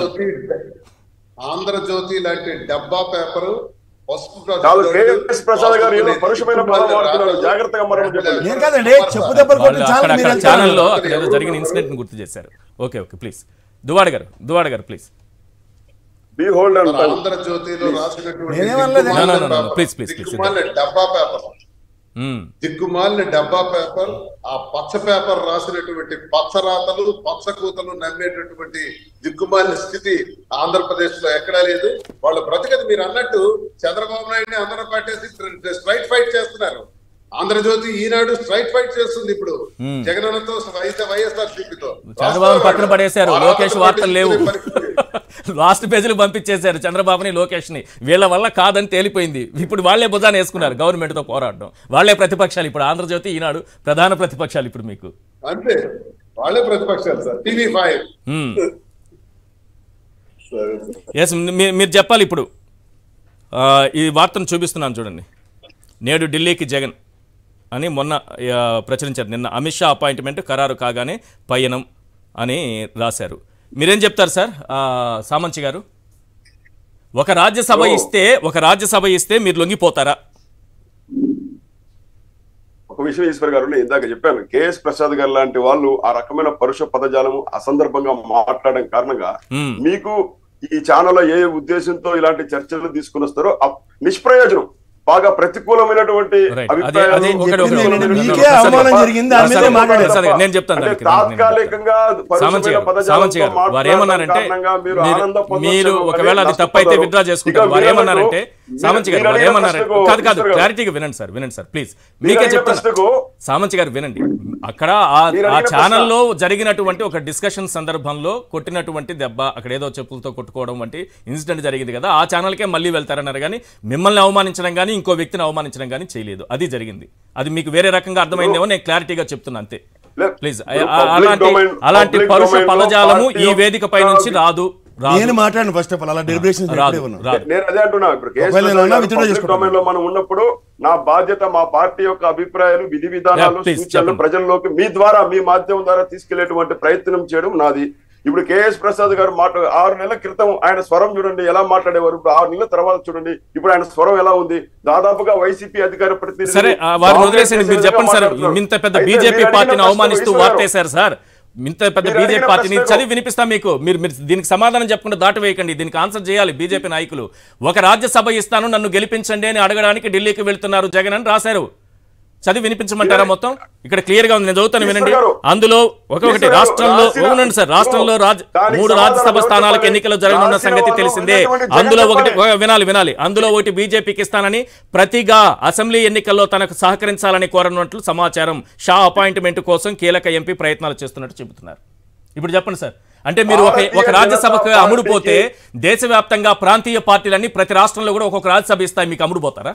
ఆంధ్రజ్యోతి లాంటి డబ్బా పేపరు ప్రసాద్ గారు ఏదో పరుషమైన పదం వాడుతున్నారు, జాగ్రత్తగా మనం చెప్పండి. నేను కాదండి, చెప్పు దెబ్బలు కొట్టిన ఛానల్ మీరు ఛానల్లో అక్కడ ఏదో జరిగిన ఇన్సిడెంట్ ని గుర్తు చేశారు. ఓకే ఓకే ప్లీజ్ దువ్వాడ గారు ప్లీజ్. ఆంధ్రజ్యోతిలో రాసినటువంటి డబ్బా పేపర్, దిక్కుమాలిన డబ్బా పేపర్, ఆ పచ్చ పేపర్ రాసినటువంటి పచ్చ రాతలు పచ్చ కూతలు నమ్మేటటువంటి దిక్కుమాలిన స్థితి ఆంధ్రప్రదేశ్ లో ఎక్కడా లేదు. వాళ్ళ బ్రతికది మీరు అన్నట్టు చంద్రబాబు నాయుడిని అందరూ పట్టేసి స్ట్రైట్ ఫైట్ చేస్తున్నారు. ఆంధ్రజ్యోతి ఈనాడు స్ట్రైట్ ఫైట్ చేస్తుంది ఇప్పుడు జగనన్నతో వైఎస్ఆర్సీపీతో. చంద్రబాబు పక్కన పడేశారు, లోకేష్ వార్తలు లేవు, లాస్ట్ పేజీలు పంపించేశారు చంద్రబాబుని లోకేష్ ని. వీళ్ళ వల్ల కాదని తేలిపోయింది. ఇప్పుడు వాళ్లే భుజాన్ని వేసుకున్నారు గవర్నమెంట్ తో పోరాడడం. వాళ్లే ప్రతిపక్షాలు ఇప్పుడు. ఆంధ్రజ్యోతి ఈనాడు ప్రధాన ప్రతిపక్షాలు ఇప్పుడు మీకు. అంతే, వాళ్ళే ప్రతిపక్షాలు సార్. TV5 మీరు చెప్పాలి ఇప్పుడు. ఈ వార్తను చూపిస్తున్నాను చూడండి. నేడు ఢిల్లీకి జగన్ అని మొన్న ప్రచురించారు. నిన్న అమిత్ షా అపాయింట్మెంట్ ఖరారు కాగానే పయనం అని రాశారు. మీరేం చెప్తారు సార్ సామంచి గారు? ఒక రాజ్యసభ ఇస్తే మీరు లొంగిపోతారా? ఒక విషయం ఈశ్వర్ గారు, నేను ఇందాక చెప్పాను, కేఎస్ ప్రసాద్ గారు లాంటి వాళ్ళు ఆ రకమైన పరుష పదజాలము అసందర్భంగా మాట్లాడడం కారణంగా మీకు ఈ ఛానల్లో ఏ ఉద్దేశంతో ఇలాంటి చర్చలు తీసుకుని వస్తారో నిష్ప్రయోజనం, బాగా ప్రతికూలమైనటువంటి తాత్కాలికంగా వారు ఏమన్నారంటే, మీరు ఒకవేళ అది తప్పైతే విత్డ్రా చేసుకుంటారు. వారు ఏమన్నారంటే సామంచి గారు కాదు క్లారిటీగా వినండి సార్ ప్లీజ్. మీకే చెప్తాను సామంచి గారు వినండి. అక్కడ ఆ ఛానల్లో జరిగినటువంటి ఒక డిస్కషన్ సందర్భంలో కొట్టినటువంటి దెబ్బ, అక్కడ ఏదో చెప్పులతో కొట్టుకోవడం వంటి ఇన్సిడెంట్ జరిగింది కదా, ఆ ఛానల్కే మళ్ళీ వెళ్తారన్నారు కానీ మిమ్మల్ని అవమానించడం కానీ ఇంకో వ్యక్తిని అవమానించడం కానీ చేయలేదు. అది జరిగింది. అది మీకు వేరే రకంగా అర్థమైందేమో నేను క్లారిటీగా చెప్తున్నా అంతే. ప్లీజ్ అలాంటి పరుష పదజాలము ఈ వేదిక పై నుంచి రాదు. నేను మాట్లాడను ఫస్ట్ ఆఫ్ ఆల్ అలా డెలిబరేషన్ నేను అదే అంటున్నా. ఇప్పుడు మనం ఉన్నప్పుడు నా బాధ్యత మా పార్టీ యొక్క అభిప్రాయాలు, విధి విధానాలు, సూచనలు ప్రజల్లోకి మీ ద్వారా, మీ మాధ్యమం ద్వారా తీసుకెళ్లేటువంటి ప్రయత్నం చేయడం నాది. ఇప్పుడు కేఎస్ ప్రసాద్ గారు 6 నెలల క్రితం ఆయన స్వరం చూడండి ఎలా మాట్లాడేవారు, ఇప్పుడు 6 నెలల తర్వాత చూడండి ఇప్పుడు ఆయన స్వరం ఎలా ఉంది. దాదాపుగా వైసీపీ అధికార ప్రతినిధి. సరే వారిని వదిలేసండి, మీరు చెప్పండి సార్. ఇంత పెద్ద బీజేపీ పార్టీని అవమానిస్తూ వార్తేశారు సార్. ఇంత పెద్ద బీజేపీ పార్టీని చదివి వినిపిస్తాం మీకు. మీరు దీనికి సమాధానం చెప్పకుండా దాటివేయకండి. దీనికి ఆన్సర్ చేయాలి బీజేపీ నాయకులు. ఒక రాజ్యసభ ఇస్తాను నన్ను గెలిపించండి అని అడగడానికి ఢిల్లీకి వెళ్తున్నారు జగన్ అని రాశారు. చదివి వినిపించమంటారా? మొత్తం ఇక్కడ క్లియర్ గా ఉంది, నేను చదువుతాను వినండి. అందులో ఒకటి రాష్ట్రంలో ఉండండి సార్. రాష్ట్రంలో 3 రాజ్యసభ స్థానాలకు ఎన్నికలు జరగనున్న సంగతి తెలిసిందే. అందులో వినాలి. అందులో ఒకటి బీజేపీకి ఇస్తానని, ప్రతిగా అసెంబ్లీ ఎన్నికల్లో తనకు సహకరించాలని కోరనున్నట్లు సమాచారం. షా అపాయింట్మెంట్ కోసం కీలక ఎంపీ ప్రయత్నాలు చేస్తున్నట్టు చెబుతున్నారు. ఇప్పుడు చెప్పండి సార్. అంటే మీరు ఒక రాజ్యసభకు అమ్ముడుపోతే దేశవ్యాప్తంగా ప్రాంతీయ పార్టీలన్నీ ప్రతి రాష్ట్రంలో కూడా ఒక్కొక్క రాజ్యసభ ఇస్తాయి, మీకు అమ్ముడుపోతారా?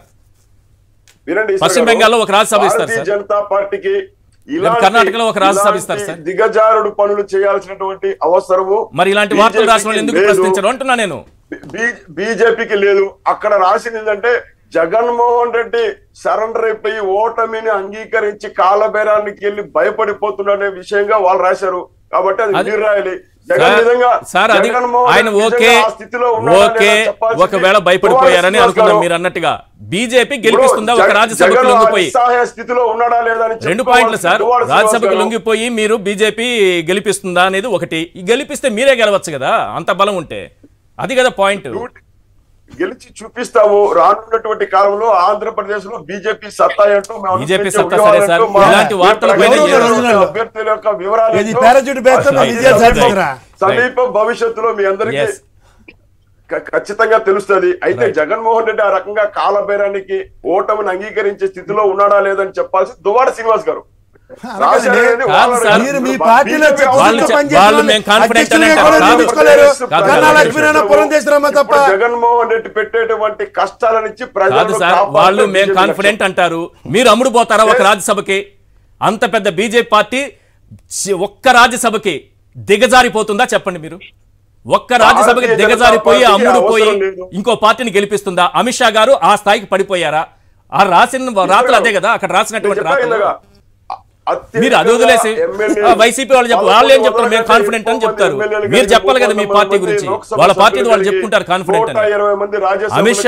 పశ్చిమ బెంగాల్లో ఒక రాజ్యసభ ఇస్తారు సార్. జనతా పార్టీకి కర్ణాటకలో ఒక రాజ్యసభ ఇస్తారు సార్. దిగజారుడు పనులు చేయాల్సినటువంటి అవసరము మరి ఇలాంటి వార్తలు రాసిన ఎందుకు ప్రశ్నించరు అంటున్నా నేను. బీజేపీకి లేదు. అక్కడ రాసింది ఏంటంటే జగన్మోహన్ రెడ్డి సరెండర్ అయిపోయి ఓటమిని అంగీకరించి కాలబేరానికి వెళ్ళి భయపడిపోతున్న విషయంగా వాళ్ళు రాశారు. కాబట్టి అది మీరు రాయాలి. సార్ అది ఆయన ఓకే ఒకవేళ భయపడిపోయారని అనుకున్నాం. మీరు అన్నట్టుగా బీజేపీ గెలిపిస్తుందా ఒక రాజ్యసభకు లొంగిపోయి? స్థితిలో ఉన్నాడా లేదా? 2 పాయింట్లు సార్. రాజ్యసభకు లొంగిపోయి మీరు బీజేపీ గెలిపిస్తుందా అనేది ఒకటి. గెలిపిస్తే మీరే గెలవచ్చు కదా అంత బలం ఉంటే. అది కదా పాయింట్. గెలిచి చూపిస్తాము. రానున్నటువంటి కాలంలో ఆంధ్రప్రదేశ్ లో బీజేపీ సత్తా ఏంటో, బీజేపీ సత్తా సరే సార్. ఇలాంటి వార్తలపైన అభ్యర్థుల యొక్క వివరాలు సమీప భవిష్యత్తులో మీ అందరికీ ఖచ్చితంగా తెలుస్తుంది. అయితే జగన్మోహన్ రెడ్డి ఆ రకంగా కాలబేరానికి ఓటమిని అంగీకరించే స్థితిలో ఉన్నాడా లేదని చెప్పాల్సి దువ్వాడ శ్రీనివాస్ గారు. జగన్మోహన్ రెడ్డి పెట్టేటువంటి కష్టాల నుంచి వాళ్ళు మేము కాన్ఫిడెంట్ అంటారు. మీరు అమ్ముడు పోతారా ఒక రాజ్యసభకి? అంత పెద్ద బీజేపీ పార్టీ ఒక్క రాజ్యసభకి దిగజారిపోతుందా చెప్పండి మీరు? ఒక్క రాజ్యసభకి దిగజారిపోయి అమ్ముడు పోయి ఇంకో పార్టీని గెలిపిస్తుందా? అమిత్ షా గారు ఆ స్థాయికి పడిపోయారా? ఆ రాసిన రాతలు అదే కదా అక్కడ రాసినటువంటి రాతలు. మీరు అది వదిలేసి వైసీపీ వాళ్ళు వాళ్ళు ఏం చెప్తారు, మేము కాన్ఫిడెంట్ అని చెప్తారు. మీరు చెప్పాలి కదా మీ పార్టీ గురించి, వాళ్ళ పార్టీని వాళ్ళు చెప్పుకుంటారు కాన్ఫిడెంట్ అని. అమిత్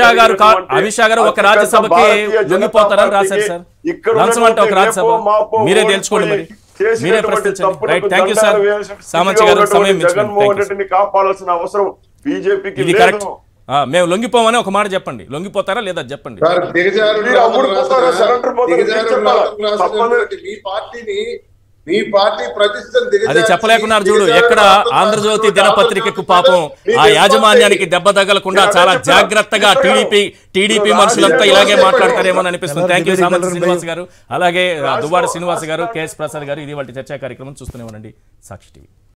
షా గారు ఒక రాజ్యసభకి లొంగిపోతారని రాశారు సార్. లంచం అంటే ఒక రాజ్యసభ, మీరే తెలుసుకోండి మరి, మీరే ప్రశ్నించండి. Right, thank you sir. Samanchi garu సమయం రెడ్డిని కాపాడాల్సిన అవసరం బీజేపీకి ఇది కరెక్ట్. మేము లొంగిపోమని ఒక మాట చెప్పండి, లొంగిపోతారా లేదా చెప్పండి. మీ పార్టీ ప్రతిష్టను అది చెప్పలేకున్నారు చూడు. ఎక్కడ ఆంధ్రజ్యోతి దినపత్రికకు పాపం ఆ యాజమాన్యానికి దెబ్బ తగలకుండా చాలా జాగ్రత్తగా టీడీపీ మనుషులంతా ఇలాగే మాట్లాడతారేమో అనిపిస్తుంది. థ్యాంక్ యూ సామంతి శ్రీనివాస్ గారు, అలాగే దువ్వాడ శ్రీనివాస్ గారు, కేఎస్ ప్రసాద్ గారు. ఇది వాళ్ళ చర్చా కార్యక్రమం చూస్తూనే ఉండండి సాక్షి టీవీ.